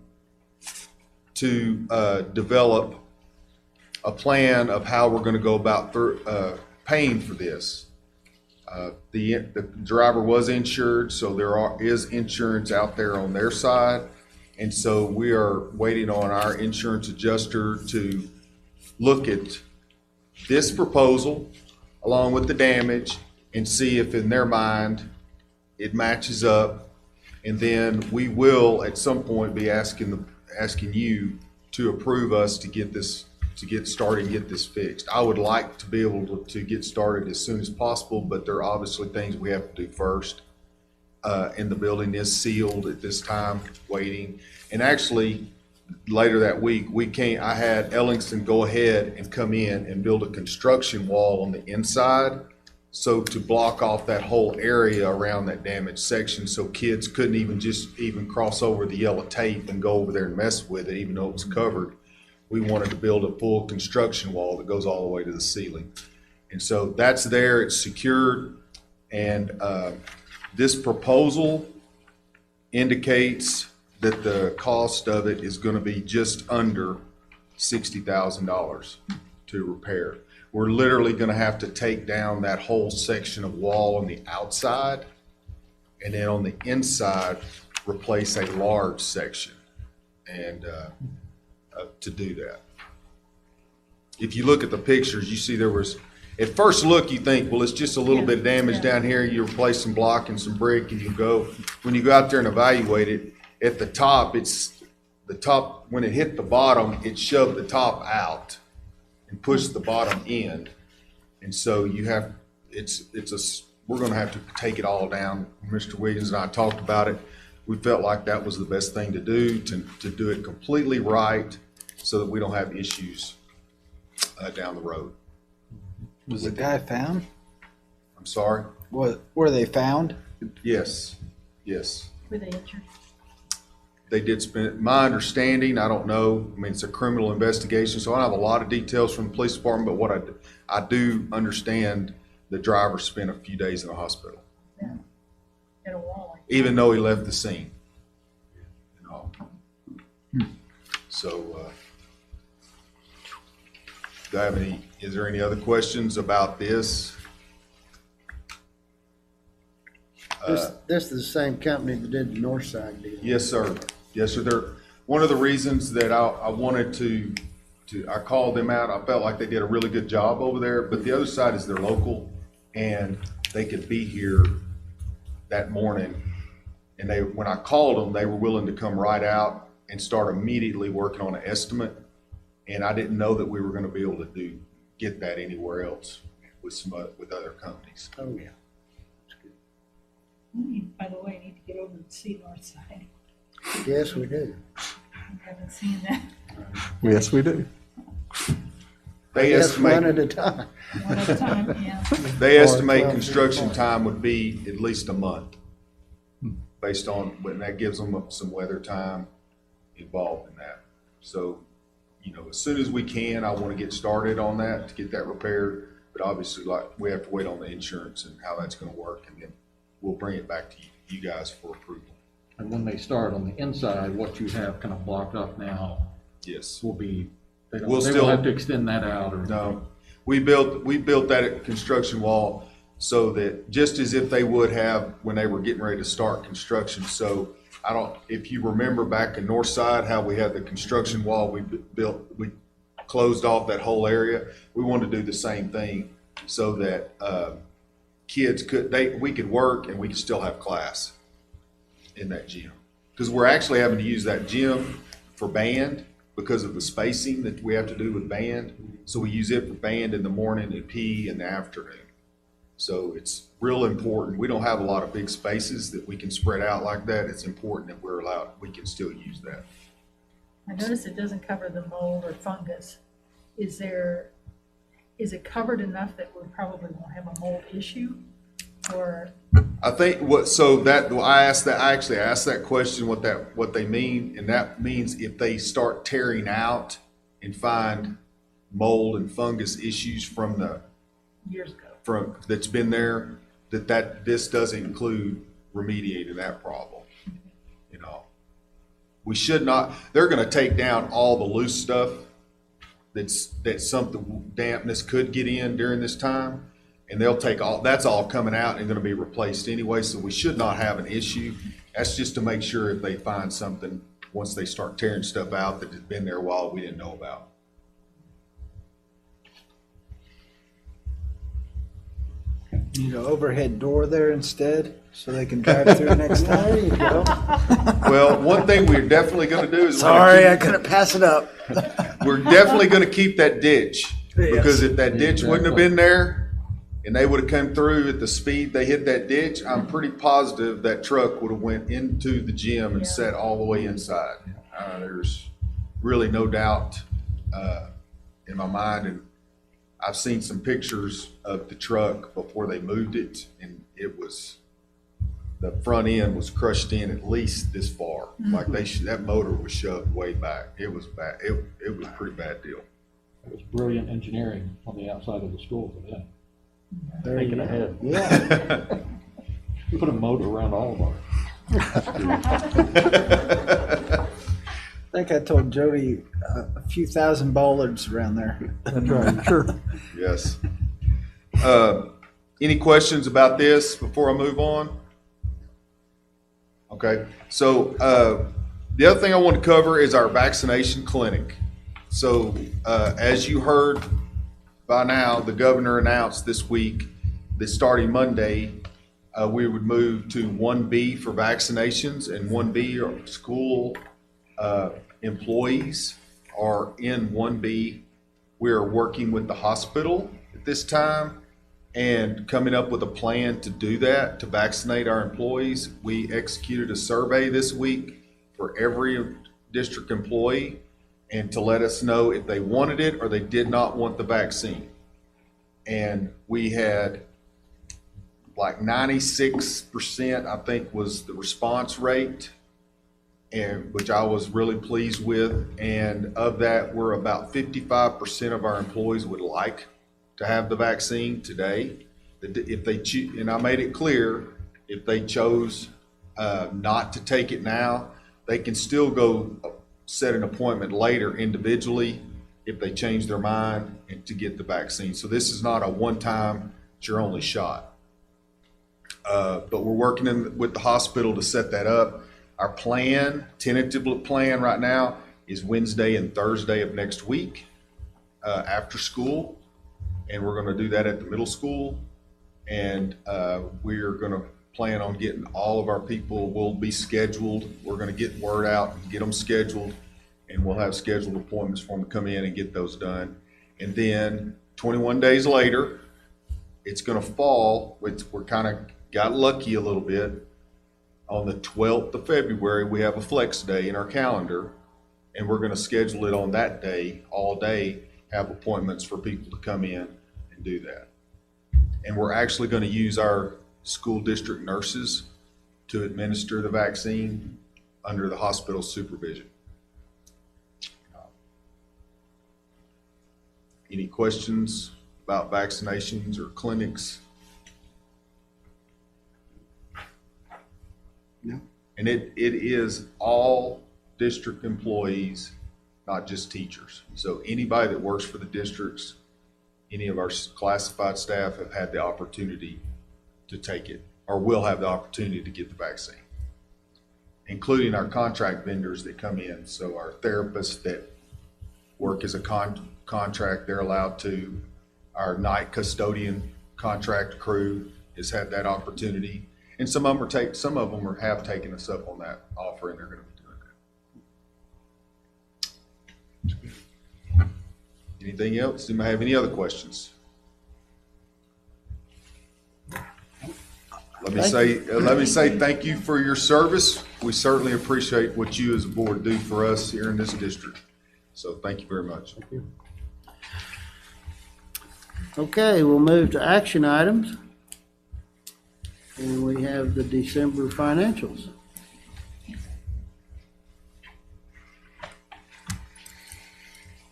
M: to develop a plan of how we're going to go about paying for this. The driver was insured, so there is insurance out there on their side. And so we are waiting on our insurance adjuster to look at this proposal along with the damage and see if in their mind it matches up. And then we will at some point be asking you to approve us to get this, to get started and get this fixed. I would like to be able to get started as soon as possible, but there are obviously things we have to do first. And the building is sealed at this time, waiting. And actually, later that week, I had Ellingson go ahead and come in and build a construction wall on the inside, so to block off that whole area around that damaged section, so kids couldn't even cross over the yellow tape and go over there and mess with it, even though it was covered. We wanted to build a full construction wall that goes all the way to the ceiling. And so that's there, it's secured, and this proposal indicates that the cost of it is going to be just under $60,000 to repair. We're literally going to have to take down that whole section of wall on the outside, and then on the inside replace a large section, and to do that. If you look at the pictures, you see there was, at first look, you think, well, it's just a little bit of damage down here. You replace some block and some brick, and you go. When you go out there and evaluate it, at the top, when it hit the bottom, it shoved the top out and pushed the bottom in. And so we're going to have to take it all down. Mr. Wiggins and I talked about it. We felt like that was the best thing to do, to do it completely right, so that we don't have issues down the road.
B: Was the guy found?
M: I'm sorry?
B: Were they found?
M: Yes, yes.
K: Were they injured?
M: They did spend, my understanding, I don't know, I mean, it's a criminal investigation, so I don't have a lot of details from the police department, but what I do understand, the driver spent a few days in the hospital.
K: Yeah. In a wall.
M: Even though he left the scene. You know. So, is there any other questions about this?
A: This is the same company that did the north side deal.
M: Yes, sir. Yes, sir. One of the reasons that I wanted I called them out. I felt like they did a really good job over there, but the other side is they're local. and they could be here that morning. And when I called them, they were willing to come right out and start immediately working on an estimate. And I didn't know that we were gonna be able to get that anywhere else with other companies.
A: Oh, yeah.
K: By the way, need to get over to see North Side.
A: Yes, we do.
K: I haven't seen that.
C: Yes, we do.
M: They
A: Yes,
M: estimate.
A: one at a time.
K: One at a time, yeah.
M: They estimate
A: 12
M: construction time would be at least a month, based on, when that gives them some weather time involved in that. So, as soon as we can, I want to get started on that to get that repaired. But obviously, we have to wait on the insurance and how that's going to work, and then we'll bring it back to you guys for approval.
L: And when they start on the inside, what you have kind of blocked up now.
M: Yes.
L: Will be, they
M: We'll
L: don't
M: still
L: have to extend that out or.
M: No, we built that construction wall so that just as if they would have when they were getting ready to start construction. So if you remember back in North Side, how we had the construction wall we built, we closed off that whole area. We wanted to do the same thing so that kids we could work and we could still have class in that gym. Because we're actually having to use that gym for band because of the spacing that we have to do with band. So we use it for band in the morning and PE in the afternoon. So it's real important. We don't have a lot of big spaces that we can spread out like that. It's important that we can still use that.
K: I noticed it doesn't cover the mold or fungus. Is it covered enough that we probably won't have a mold issue? Or
M: I think I actually asked that question, what they mean, and that means if they start tearing out and find mold and fungus issues from the
K: years ago
M: that's been there, this doesn't include remediating that problem. We should not. They're going to take down all the loose stuff that's something dampness could get in during this time. And they'll take that's all coming out and going to be replaced anyway, so we should not have an issue. That's just to make sure if they find something, once they start tearing stuff out that has been there a while we didn't know about.
B: Need an overhead door there instead, so they can drive through next time.
A: There you go.
M: Well, one thing we're definitely going to do is
B: Sorry, I couldn't pass it up.
M: we're definitely going to keep that ditch, because if that ditch wouldn't have been there, and they would have come through at the speed they hit that ditch, I'm pretty positive that truck would have went into the gym and sat all the way inside. There's really no doubt in my mind, and I've seen some pictures of the truck before they moved it, and the front end was crushed in at least this far. Like that motor was shoved way back. It was bad. It was a pretty bad deal.
L: It was brilliant engineering on the outside of the school for that.
B: There
L: Thinking
B: you
L: ahead.
A: Yeah.
L: Put a moat around all of ours.
B: I think I told Jody a few thousand bollards around there.
A: That's right, sure.
M: Yes. Any questions about this before I move on? Okay. So the other thing I want to cover is our vaccination clinic. So as you heard by now, the governor announced this week that starting Monday, we would move to 1B for vaccinations, and 1B are school employees are in 1B. We are working with the hospital at this time and coming up with a plan to do that, to vaccinate our employees. We executed a survey this week for every district employee and to let us know if they wanted it or they did not want the vaccine. And we had like 96%, I think, was the response rate, and which I was really pleased with. And of that, we're about 55% of our employees would like to have the vaccine today. If they choose, and I made it clear, if they chose not to take it now, they can still go set an appointment later individually if they change their mind and to get the vaccine. So this is not a one-time, it's your only shot. But we're working with the hospital to set that up. Our tentative plan right now is Wednesday and Thursday of next week after school. And we're going to do that at the middle school. And we're going to plan on getting all of our people will be scheduled. We're going to get word out and get them scheduled, and we'll have scheduled appointments for them to come in and get those done. And then 21 days later, it's going to fall. We're kind of got lucky a little bit. On the 12th of February, we have a flex day in our calendar, and we're going to schedule it on that day, all day, have appointments for people to come in and do that. And we're actually going to use our school district nurses to administer the vaccine under the hospital supervision. Any questions about vaccinations or clinics?
A: No.
M: And it is all district employees, not just teachers. So anybody that works for the districts, any of our classified staff have had the opportunity to take it, or will have the opportunity to get the vaccine, including our contract vendors that come in. So our therapists that work as a contract, they're allowed to. Our night custodian contract crew has had that opportunity. And some of them have taken us up on that offer, and they're going to be doing that. Anything else? Do you have any other questions? Let me say thank you for your service. We certainly appreciate what you as a board do for us here in this district. So thank you very much. Thank you.
A: Okay, we'll move to action items. And we have the December financials.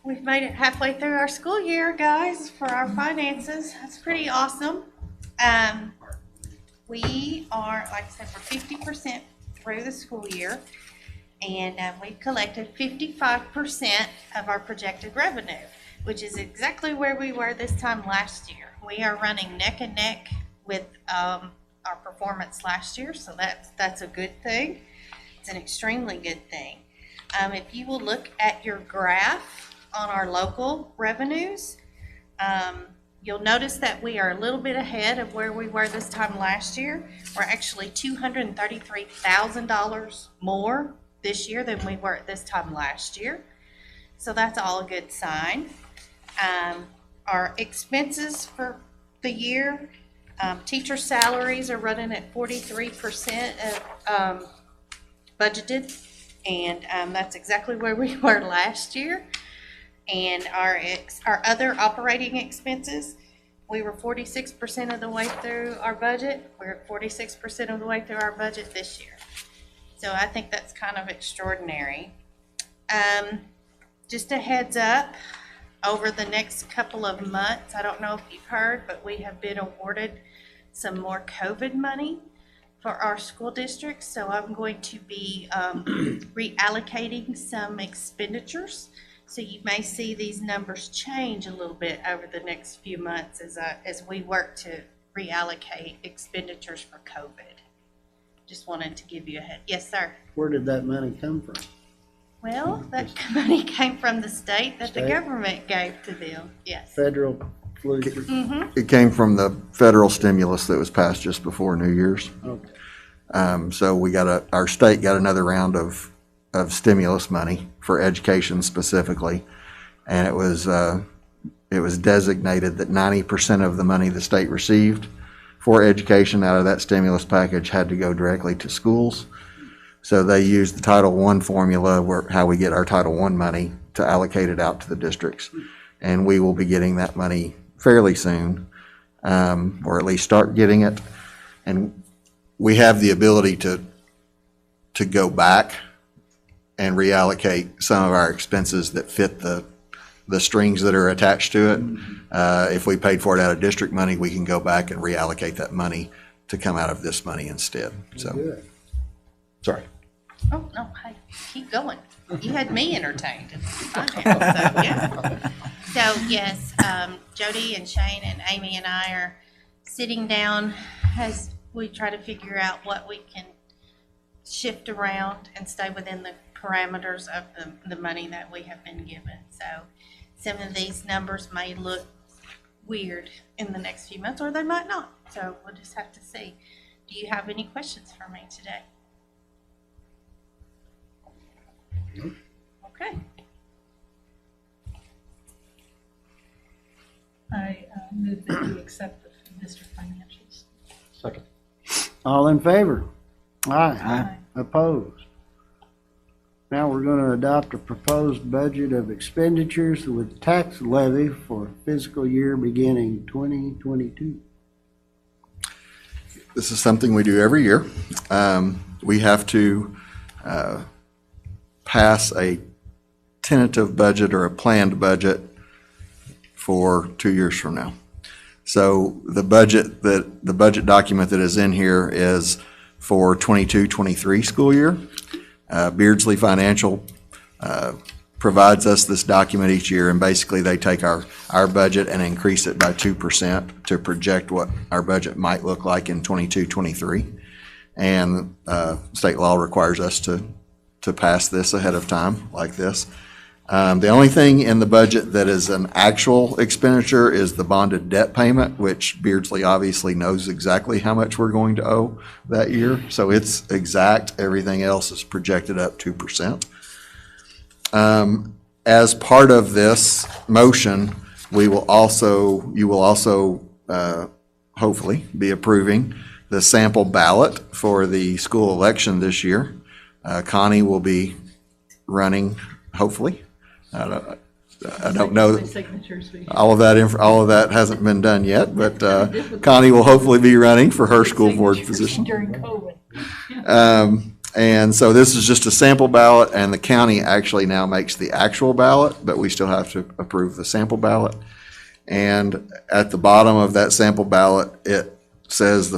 N: We've made it halfway through our school year, guys, for our finances. That's pretty awesome. We are, like I said, we're 50% through the school year, and we've collected 55% of our projected revenue, which is exactly where we were this time last year. We are running neck and neck with our performance last year, so that's a good thing. It's an extremely good thing. If you will look at your graph on our local revenues, you'll notice that we are a little bit ahead of where we were this time last year. We're actually $233,000 more this year than we were at this time last year. So that's all a good sign. Our expenses for the year, teacher salaries are running at 43% of budgeted, and that's exactly where we were last year. And our other operating expenses, we were 46% of the way through our budget. We're at 46% of the way through our budget this year. So I think that's kind of extraordinary. Just a heads up, over the next couple of months, I don't know if you've heard, but we have been awarded some more COVID money for our school districts. So I'm going to be reallocating some expenditures. So you may see these numbers change a little bit over the next few months as we work to reallocate expenditures for COVID. Just wanted to give you a head. Yes, sir.
A: Where did that money come from?
N: Well, that money came from the state that the government gave to them. Yes.
A: Federal flu.
N: Mm-hmm.
C: It came from the federal stimulus that was passed just before New Year's.
A: Okay.
C: So our state got another round of stimulus money for education specifically, and it was designated that 90% of the money the state received for education out of that stimulus package had to go directly to schools. So they used the Title I formula, how we get our Title I money, to allocate it out to the districts, and we will be getting that money fairly soon, or at least start getting it. And we have the ability to go back and reallocate some of our expenses that fit the strings that are attached to it. If we paid for it out of district money, we can go back and reallocate that money to come out of this money instead. So,
A: good.
C: Sorry.
N: Oh, no, hey, keep going. You had me entertained. So, yes, Jody and Shane and Amy and I are sitting down as we try to figure out what we can shift around and stay within the parameters of the money that we have been given. So some of these numbers may look weird in the next few months, or they might not. So we'll just have to see. Do you have any questions for me today? Okay.
K: I move that we accept the district financials.
L: Second.
A: All in favor? Aye.
K: Aye.
A: Opposed? Now we're going to adopt a proposed budget of expenditures with tax levy for fiscal year beginning 2022.
C: This is something we do every year. We have to pass a tentative budget or a planned budget for 2 years from now. So the budget document that is in here is for 22-23 school year. Beardsley Financial provides us this document each year, and basically they take our budget and increase it by 2% to project what our budget might look like in 22-23. And state law requires us to pass this ahead of time like this. The only thing in the budget that is an actual expenditure is the bonded debt payment, which Beardsley obviously knows exactly how much we're going to owe that year. So it's exact. Everything else is projected up 2%. As part of this motion, you will also hopefully be approving the sample ballot for the school election this year. Connie will be running, hopefully. I don't know. All of that hasn't been done yet, but Connie will hopefully be running for her school board position.
K: During COVID.
C: And so this is just a sample ballot, and the county actually now makes the actual ballot, but we still have to approve the sample ballot. And at the bottom of that sample ballot, it says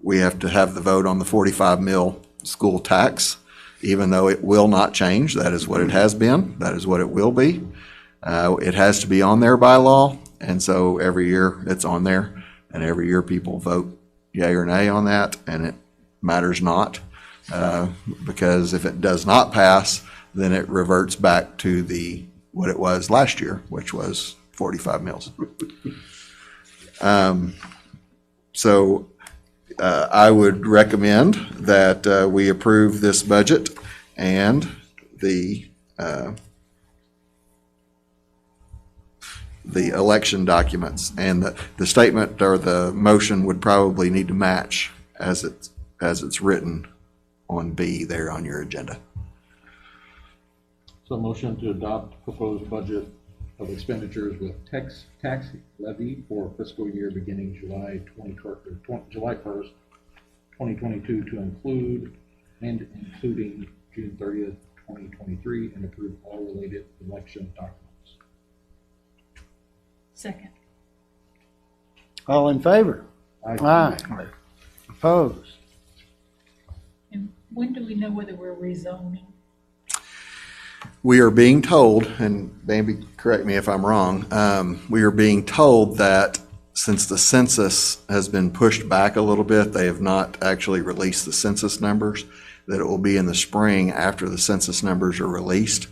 C: we have to have the vote on the 45 mil school tax. Even though it will not change, that is what it has been, that is what it will be. It has to be on there by law, and so every year it's on there, and every year people vote yay or nay on that, and it matters not, because if it does not pass, then it reverts back to what it was last year, which was 45 mils. So I would recommend that we approve this budget and the election documents, and the statement or the motion would probably need to match as it's written on B there on your agenda.
L: So motion to adopt proposed budget of expenditures with tax levy for fiscal year beginning July 1st, 2022 to include and including June 30th, 2023, and approve all related election documents.
K: Second.
A: All in favor?
L: Aye.
A: Aye. Opposed?
K: And when do we know whether we're rezoning?
C: We are being told, and Bambi, correct me if I'm wrong, we are being told that since the census has been pushed back a little bit, they have not actually released the census numbers, that it will be in the spring after the census numbers are released,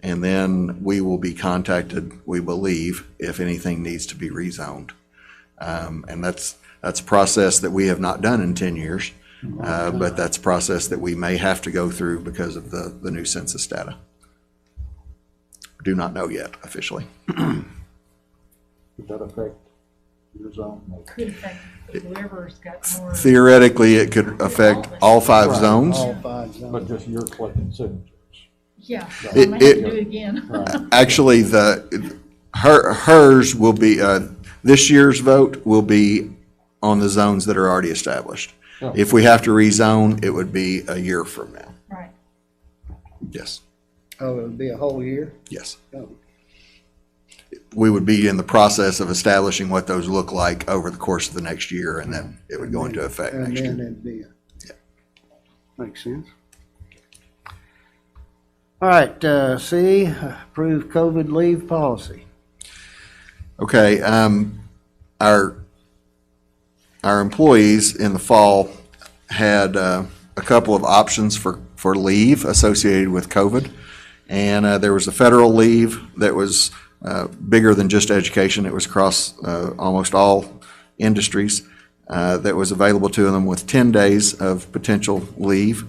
C: and then we will be contacted, we believe, if anything needs to be rezoned. And that's a process that we have not done in 10 years, but that's a process that we may have to go through because of the new census data. Do not know yet officially.
L: Would that affect your zone?
K: Could affect whoever's got more.
C: Theoretically, it could affect all 5 zones.
A: All 5 zones.
L: But just you're collecting signatures.
K: Yeah, so
C: It-
K: I may have to do it again.
L: Right.
C: Actually, hers will be, this year's vote will be on the zones that are already established.
L: Oh.
C: If we have to rezone, it would be a year from now.
K: Right.
C: Yes,
A: Oh, it would be a whole year?
C: yes.
A: Oh.
C: We would be in the process of establishing what those look like over the course of the next year, and then it would go into effect
A: And
C: next
A: then
C: year.
A: it'd be, makes sense. All right, C, approve COVID leave policy.
C: Okay, our employees in the fall had a couple of options for leave associated with COVID. And there was a federal leave that was bigger than just education. It was across almost all industries that was available to them with 10 days of potential leave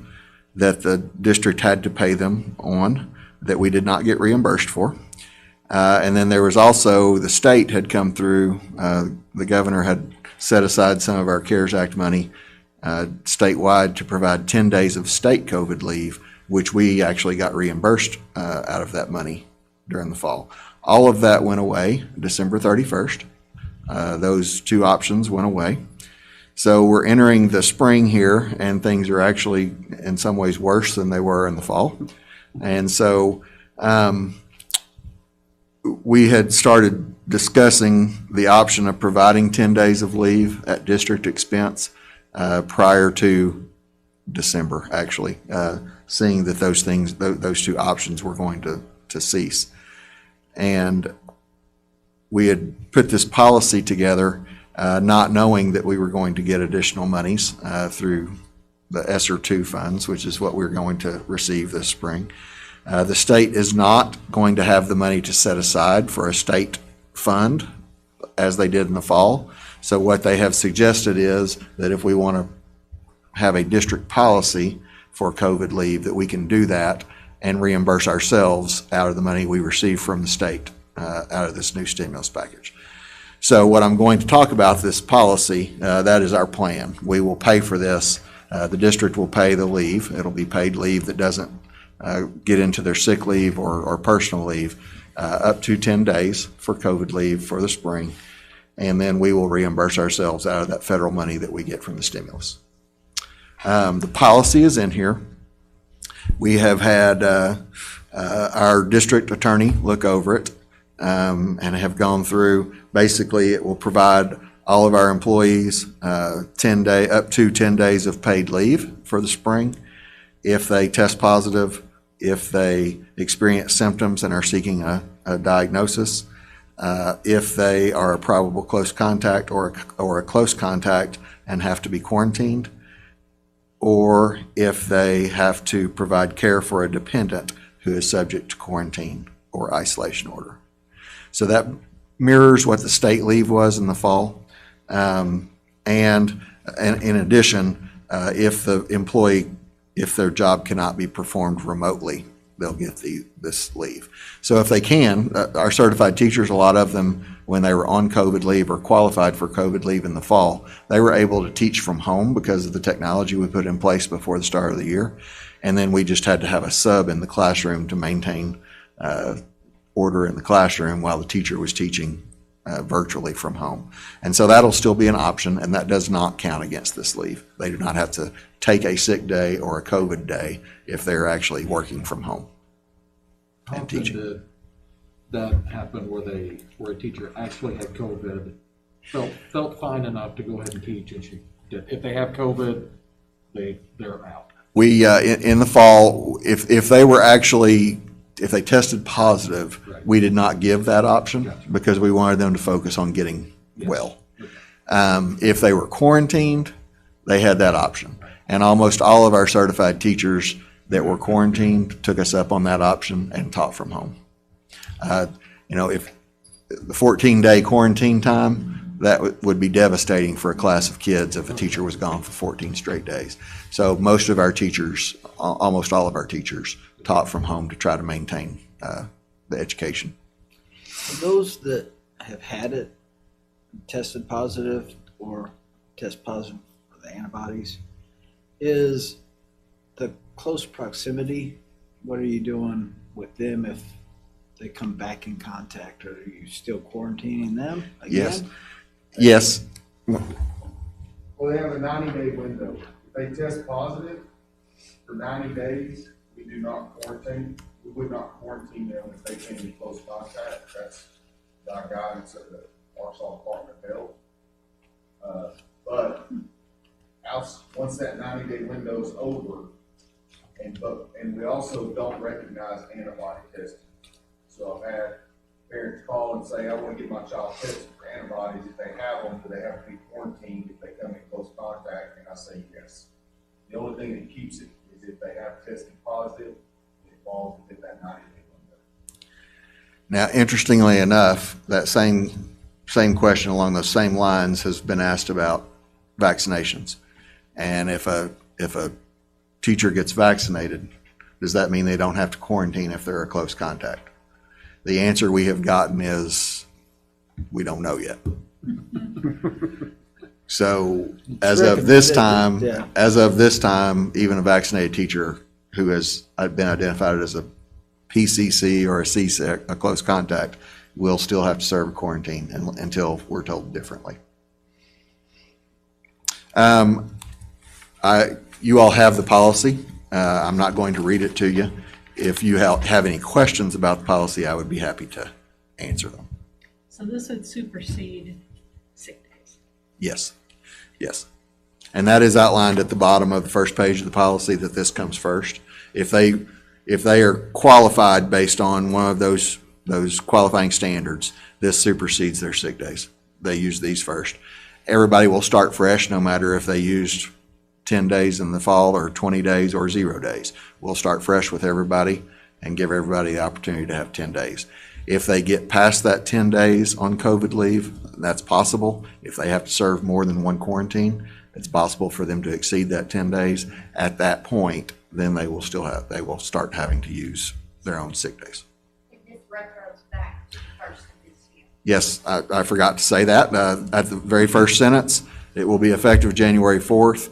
C: that the district had to pay them on that we did not get reimbursed for. And then there was also, the state had come through, the governor had set aside some of our CARES Act money statewide to provide 10 days of state COVID leave, which we actually got reimbursed out of that money during the fall. All of that went away December 31st. Those two options went away. So we're entering the spring here, and things are actually in some ways worse than they were in the fall. And so we had started discussing the option of providing 10 days of leave at district expense prior to December, actually, seeing that those two options were going to cease. And we had put this policy together not knowing that we were going to get additional monies through the ESSER 2 funds, which is what we're going to receive this spring. The state is not going to have the money to set aside for a state fund as they did in the fall. So what they have suggested is that if we want to have a district policy for COVID leave, that we can do that and reimburse ourselves out of the money we receive from the state out of this new stimulus package. So what I'm going to talk about, this policy, that is our plan. We will pay for this. The district will pay the leave. It'll be paid leave that doesn't get into their sick leave or personal leave, up to 10 days for COVID leave for the spring. And then we will reimburse ourselves out of that federal money that we get from the stimulus. The policy is in here. We have had our district attorney look over it and have gone through. Basically, it will provide all of our employees up to 10 days of paid leave for the spring if they test positive, if they experience symptoms and are seeking a diagnosis, if they are a probable close contact or a close contact and have to be quarantined, or if they have to provide care for a dependent who is subject to quarantine or isolation order. So that mirrors what the state leave was in the fall. And in addition, if the employee, if their job cannot be performed remotely, they'll get this leave. So if they can, our certified teachers, a lot of them, when they were on COVID leave or qualified for COVID leave in the fall, they were able to teach from home because of the technology we put in place before the start of the year. And then we just had to have a sub in the classroom to maintain order in the classroom while the teacher was teaching virtually from home. And so that'll still be an option, and that does not count against this leave. They do not have to take a sick day or a COVID day if they're actually working from home and teaching.
L: How often did that happen where a teacher actually had COVID, felt fine enough to go ahead and teach, and she did? If they have COVID, they're out.
C: We in the fall, if they tested positive, right, we did not give that option. Gotcha. Because we wanted them to focus on getting well. If they were quarantined, they had that option. Right. And almost all of our certified teachers that were quarantined took us up on that option and taught from home. If the 14-day quarantine time, that would be devastating for a class of kids if a teacher was gone for 14 straight days. So most of our teachers, almost all of our teachers, taught from home to try to maintain the education.
B: For those that have had it, tested positive or test positive for the antibodies, is the close proximity, what are you doing with them if they come back in contact? Are you still quarantining them again?
C: Yes.
M: Well, they have a 90-day window. If they test positive for 90 days, we do not quarantine. We would not quarantine them if they came in close contact. That's our guidance of the Arkansas Department of Health. But once that 90-day window is over, and we also don't recognize antibody testing. So I've had parents call and say, I want to get my child tested for antibodies. If they have them, do they have to be quarantined if they come in close contact? And I say yes. The only thing that keeps it is if they have tested positive, it falls within that 90-day window.
C: Now, interestingly enough, that same question along those same lines has been asked about vaccinations. And if a teacher gets vaccinated, does that mean they don't have to quarantine if they're a close contact? The answer we have gotten is, we don't know yet. So as of this time, even a vaccinated teacher who has been identified as a PCC or a CSEC, a close contact, will still have to serve a quarantine until we're told differently. You all have the policy. I'm not going to read it to you. If you have any questions about the policy, I would be happy to answer them.
K: So this would supersede sick days?
C: Yes, yes. And that is outlined at the bottom of the first page of the policy, that this comes first. If they are qualified based on one of those qualifying standards, this supersedes their sick days. They use these first. Everybody will start fresh, no matter if they used 10 days in the fall or 20 days or 0 days. We'll start fresh with everybody and give everybody the opportunity to have 10 days. If they get past that 10 days on COVID leave, that's possible. If they have to serve more than one quarantine, it's possible for them to exceed that 10 days. At that point, then they will start having to use their own sick days.
D: This retros back to the first of this year.
C: Yes, I forgot to say that at the very first sentence. It will be effective January 4th.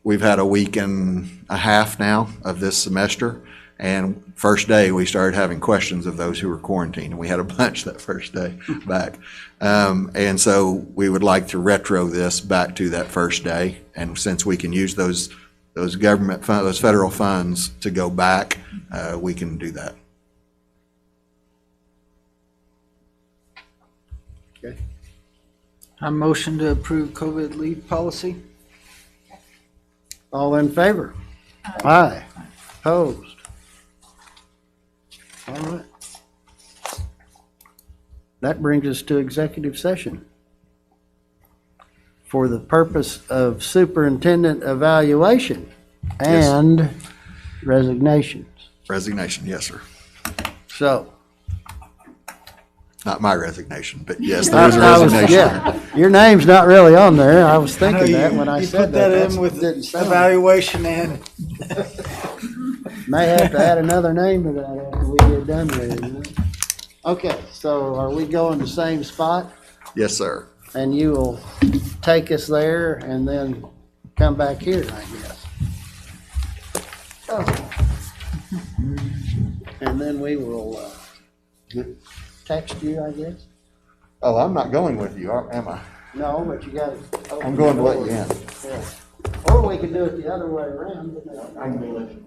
C: We've had a week and a half now of this semester, and first day we started having questions of those who were quarantined, and we had a bunch that first day back. And so we would like to retro this back to that first day, and since we can use those federal funds to go back, we can do that.
A: Okay.
B: I motion to approve COVID leave policy.
A: All in favor? Aye. Opposed? All right. That brings us to executive session for the purpose of superintendent evaluation and resignations.
C: Resignation, yes, sir.
A: So.
C: Not my resignation, but yes, there is a resignation.
A: Yeah, your name's not really on there. I was thinking that when I said that.
B: You put that in with evaluation and.
A: May have to add another name to that after we get done with it. Okay, so are we going the same spot?
C: Yes, sir.
A: And you will take us there and then come back here, I guess. Oh. And then we will text you, I guess.
C: Oh, I'm not going with you, am I?
A: No, but you got to.
C: I'm going to let you in.
A: Yeah. Or we can do it the other way around.
C: I can do it.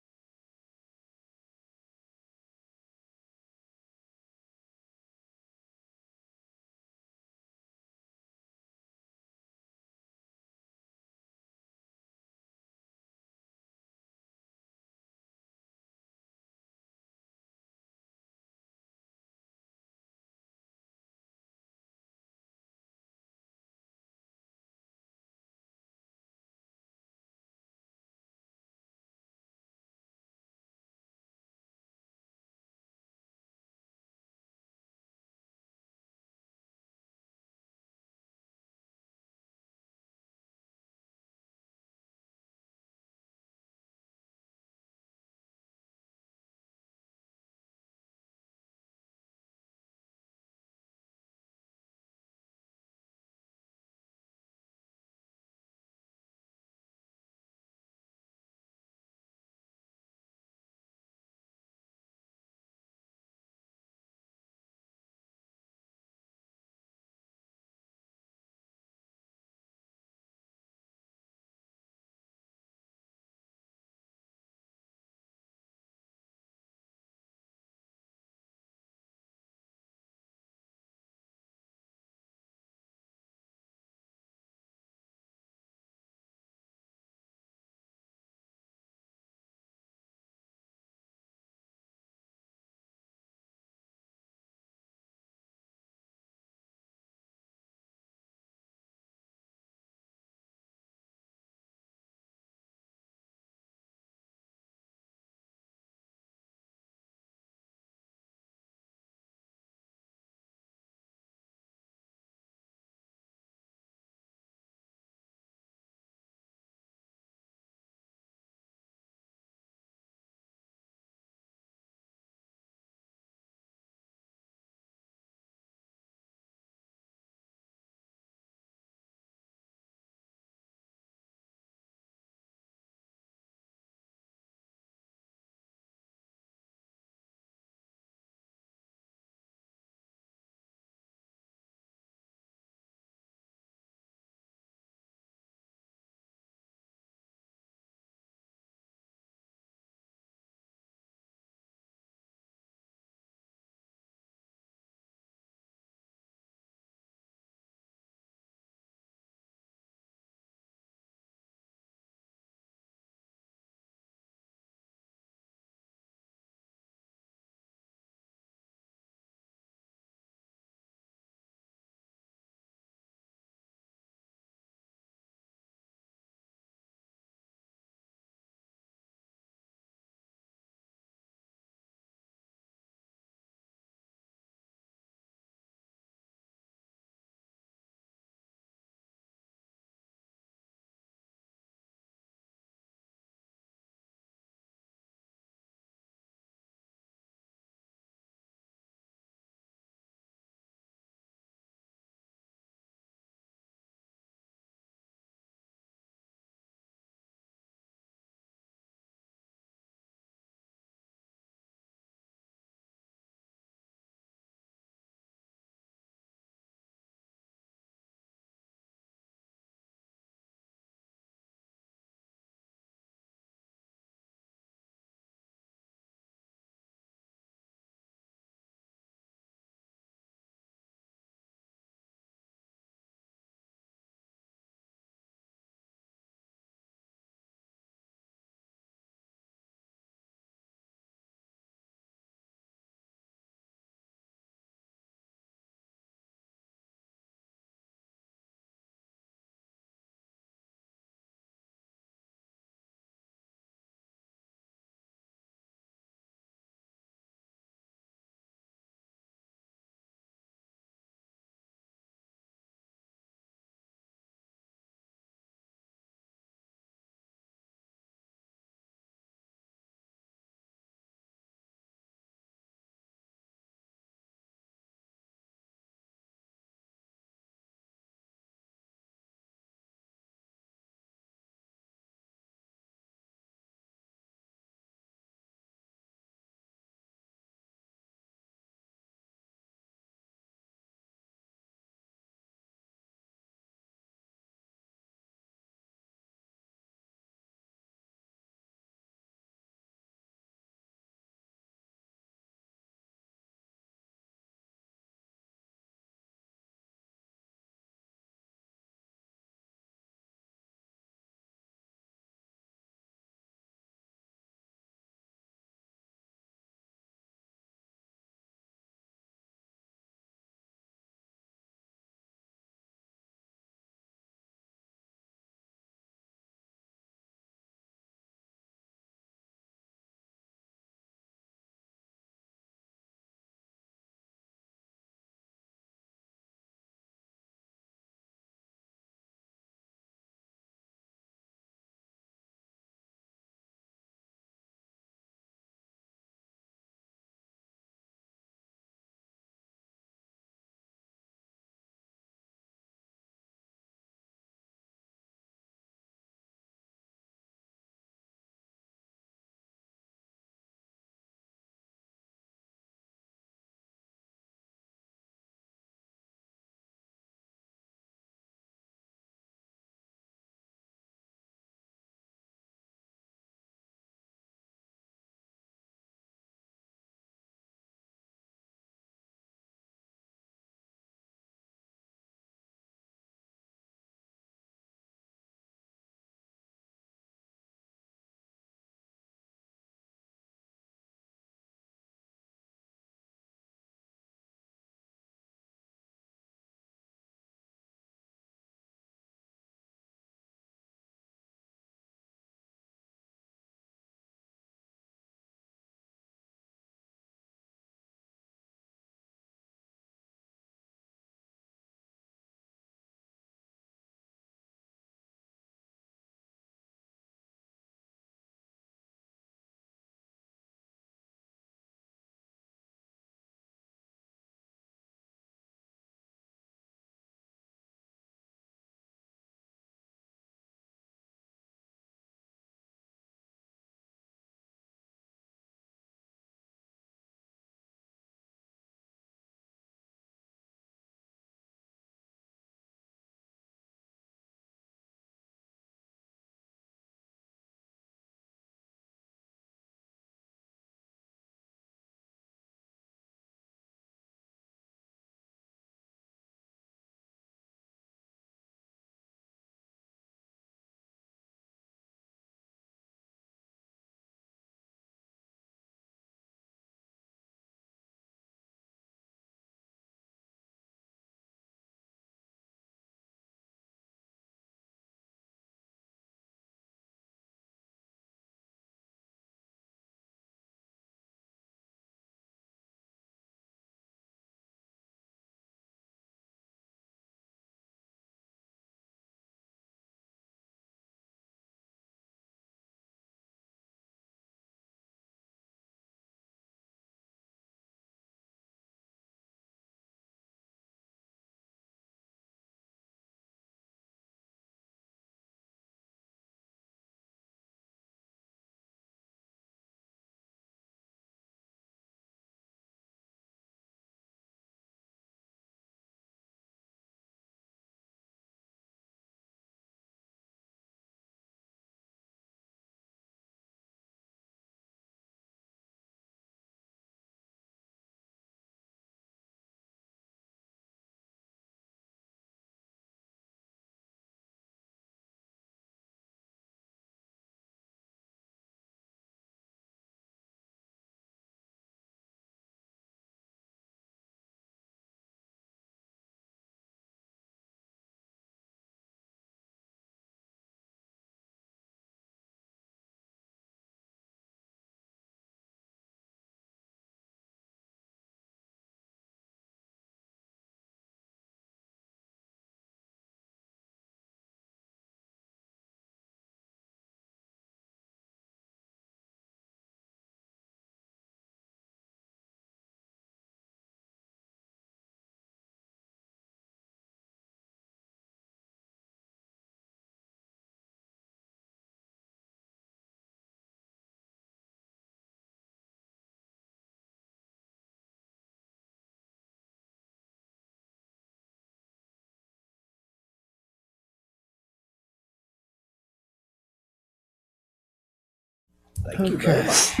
B: Thank you very much.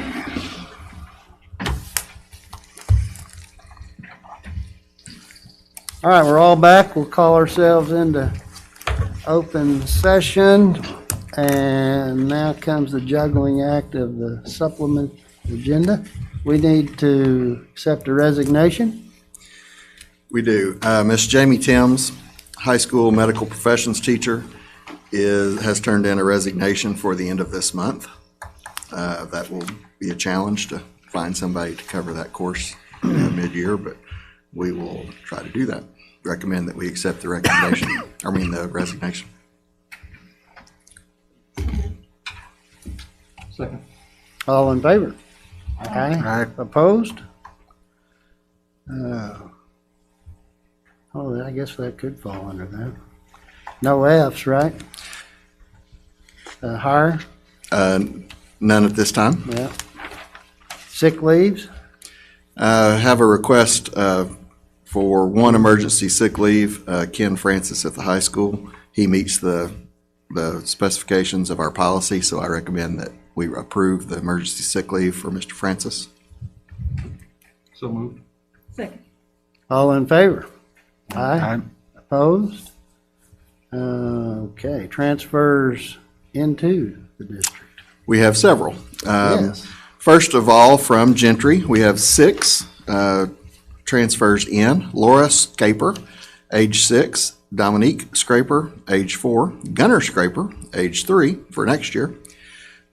A: All right, we're all back. We'll call ourselves into open session. And now comes the juggling act of the supplement agenda. We need to accept a resignation.
C: We do. Miss Jamie Timms, high school medical professions teacher, has turned in a resignation for the end of this month. That will be a challenge to find somebody to cover that course mid-year, but we will try to do that. Recommend that we accept the the resignation.
L: Second.
A: All in favor? Aye. Opposed? Oh, I guess that could fall under that. No Fs, right? Hire?
C: None at this time.
A: Yeah. Sick leaves?
C: Have a request for one emergency sick leave. Ken Francis at the high school. He meets the specifications of our policy, so I recommend that we approve the emergency sick leave for Mr. Francis.
L: So moved.
K: Second.
A: All in favor? Aye. Opposed? Okay, transfers into the district.
C: We have several.
A: Yes.
C: First of all, from Gentry, we have 6 transfers in. Laura Scaper, age 6. Dominique Scraper, age 4. Gunnar Scraper, age 3 for next year.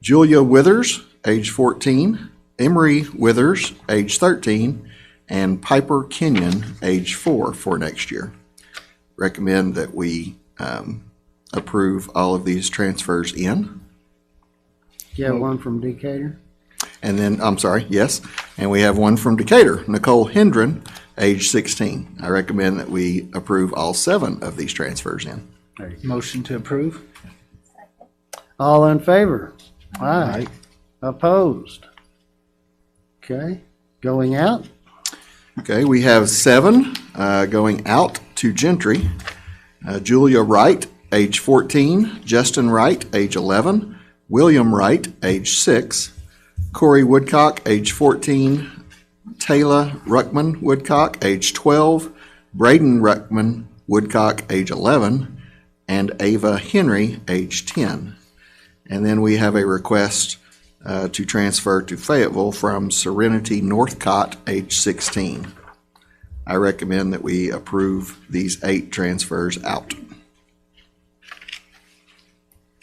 C: Julia Withers, age 14. Emery Withers, age 13. And Piper Kenyon, age 4 for next year. Recommend that we approve all of these transfers in.
A: You have one from Decatur?
C: And then, yes. And we have one from Decatur, Nicole Hendren, age 16. I recommend that we approve all 7 of these transfers in.
B: Motion to approve?
A: All in favor? Aye. Opposed? Okay, going out?
C: Okay, we have 7 going out to Gentry. Julia Wright, age 14. Justin Wright, age 11. William Wright, age 6. Corey Woodcock, age 14. Taylor Ruckman Woodcock, age 12. Braden Ruckman Woodcock, age 11. And Ava Henry, age 10. And then we have a request to transfer to Fayetteville from Serenity Northcott, age 16. I recommend that we approve these 8 transfers out.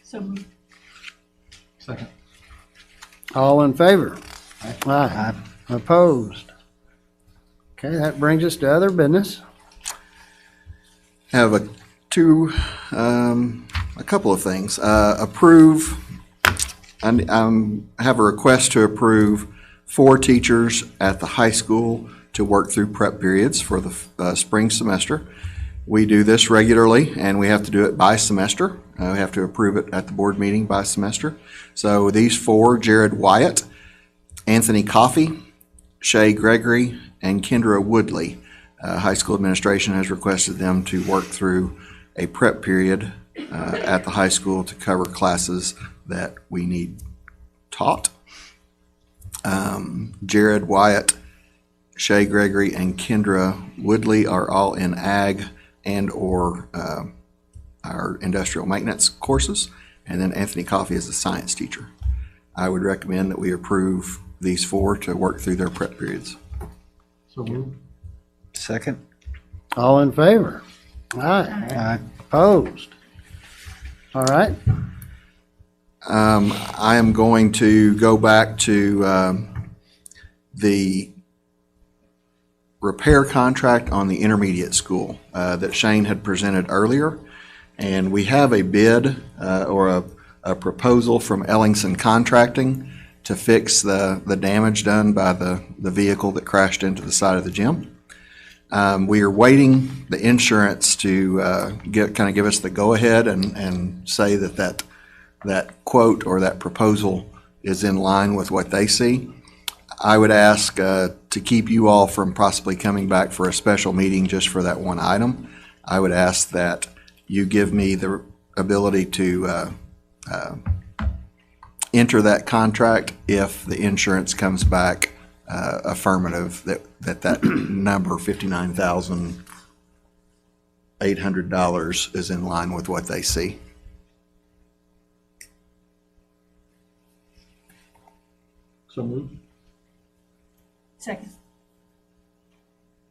K: So moved.
L: Second.
A: All in favor? Aye. Opposed? Okay, that brings us to other business.
C: Have a couple of things. Approve. I have a request to approve 4 teachers at the high school to work through prep periods for the spring semester. We do this regularly, and we have to do it by semester. We have to approve it at the board meeting by semester. So these 4, Jared Wyatt, Anthony Coffey, Shay Gregory, and Kendra Woodley. High school administration has requested them to work through a prep period at the high school to cover classes that we need taught. Jared Wyatt, Shay Gregory, and Kendra Woodley are all in ag and or our industrial maintenance courses. And then Anthony Coffey is a science teacher. I would recommend that we approve these 4 to work through their prep periods.
L: So moved.
B: Second.
A: All in favor? Aye. Opposed? All right.
C: I am going to go back to the repair contract on the intermediate school that Shane had presented earlier. And we have a bid or a proposal from Ellingson Contracting to fix the damage done by the vehicle that crashed into the side of the gym. We are waiting the insurance to give us the go-ahead and say that quote or that proposal is in line with what they see. I would ask to keep you all from possibly coming back for a special meeting just for that one item. I would ask that you give me the ability to enter that contract if the insurance comes back affirmative that number, $59,800, is in line with what they see.
L: So moved.
K: Second.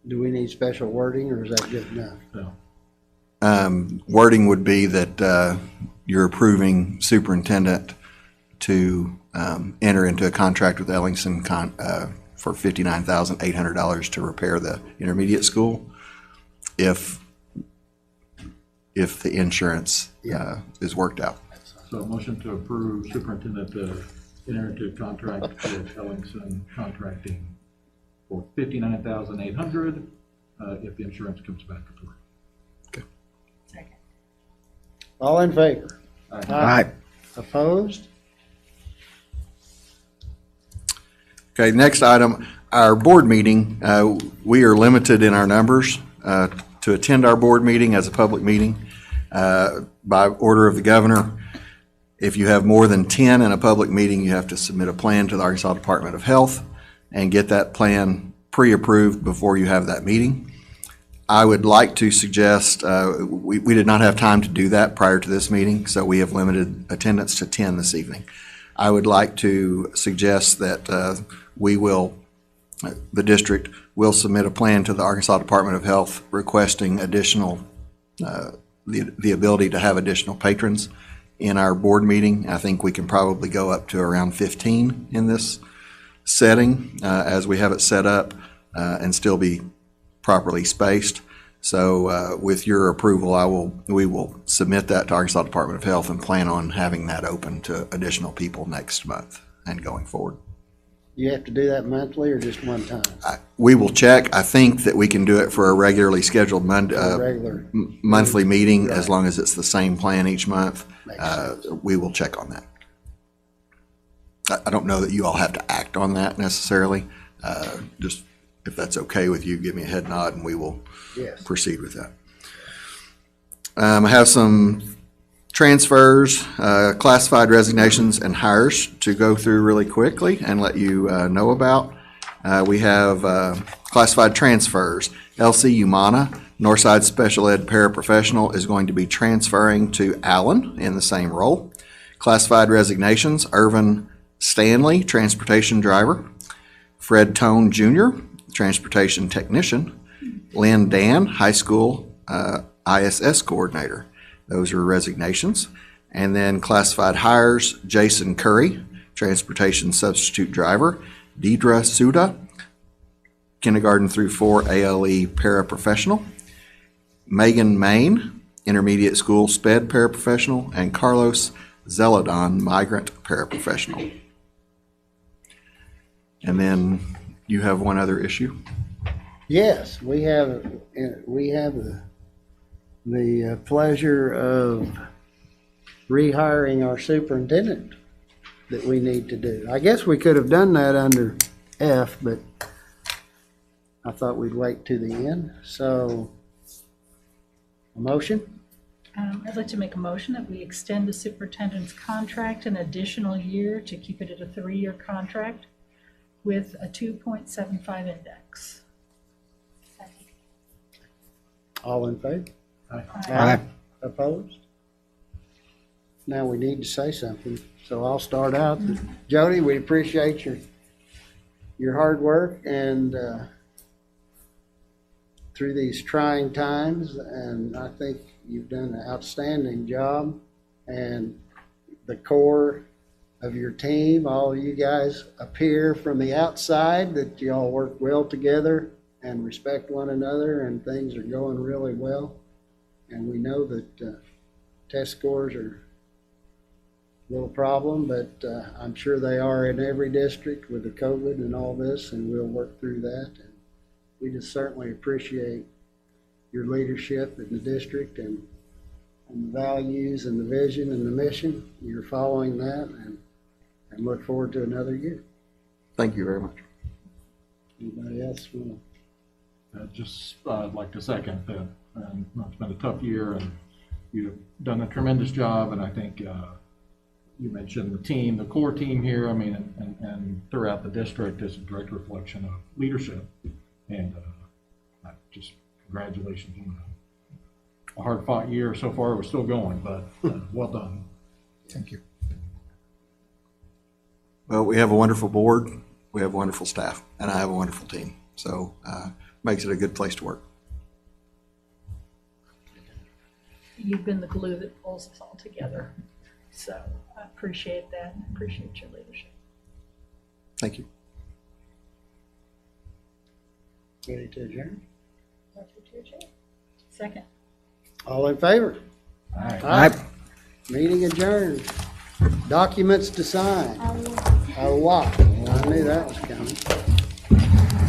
A: Do we need special wording, or is that good enough?
L: No.
C: Wording would be that you're approving superintendent to enter into a contract with Ellingson for $59,800 to repair the intermediate school if the insurance is worked out.
L: So a motion to approve superintendent to enter into a contract with Ellingson Contracting for $59,800 if the insurance comes back approved.
K: Second.
A: All in favor?
L: Aye.
A: Opposed?
C: Okay, next item, our board meeting. We are limited in our numbers to attend our board meeting as a public meeting by order of the governor. If you have more than 10 in a public meeting, you have to submit a plan to the Arkansas Department of Health and get that plan pre-approved before you have that meeting. I would like to suggest, we did not have time to do that prior to this meeting, so we have limited attendance to 10 this evening. I would like to suggest that the district will submit a plan to the Arkansas Department of Health requesting additional, the ability to have additional patrons in our board meeting. I think we can probably go up to around 15 in this setting as we have it set up and still be properly spaced. So with your approval, we will submit that to Arkansas Department of Health and plan on having that open to additional people next month and going forward.
A: You have to do that monthly or just one time?
C: We will check. I think that we can do it for a regularly scheduled monthly meeting, right, as long as it's the same plan each month. We will check on that. I don't know that you all have to act on that necessarily. Just if that's okay with you, give me a head nod and we will proceed with that. I have some transfers, classified resignations, and hires to go through really quickly and let you know about. We have classified transfers. LC Umana, Northside Special Ed Paraprofessional, is going to be transferring to Allen in the same role. Classified resignations, Irvin Stanley, Transportation Driver. Fred Tone Jr., Transportation Technician. Lynn Dan, High School ISS Coordinator. Those are resignations. And then classified hires, Jason Curry, Transportation Substitute Driver. Deidre Suda, Kindergarten through 4 ALE Paraprofessional. Megan Main, Intermediate School SPED Paraprofessional. And Carlos Zeladon, Migrant Paraprofessional. And then you have one other issue?
A: Yes, we have the pleasure of rehiring our superintendent that we need to do. I guess we could have done that under F, but I thought we'd wait to the end. So, a motion?
K: I'd like to make a motion that we extend the superintendent's contract an additional year to keep it at a 3-year contract with a 2.75 index.
A: All in favor?
L: Aye.
A: Opposed? Now we need to say something, so I'll start out. Jody, we appreciate your hard work and through these trying times, and I think you've done an outstanding job. And the core of your team, all of you guys appear from the outside that you all work well together and respect one another, and things are going really well. And we know that test scores are a little problem, but I'm sure they are in every district with the COVID and all this, and we'll work through that. And we just certainly appreciate your leadership in the district and the values and the vision and the mission. You're following that, and look forward to another year.
C: Thank you very much.
A: Anybody else want to?
L: I'd like to second that. It's been a tough year, and you've done a tremendous job, and I think you mentioned the team, the core team here, I mean, and throughout the district is a direct reflection of leadership. And just congratulations on a hard-fought year so far. We're still going, but well done.
C: Thank you. Well, we have a wonderful board, we have wonderful staff, and I have a wonderful team. So makes it a good place to work.
K: You've been the glue that pulls us all together. So I appreciate that and appreciate your leadership.
C: Thank you.
A: Ready to adjourn?
K: Second.
A: All in favor?
L: Aye.
A: Meeting adjourned. Documents to sign. I knew that was coming.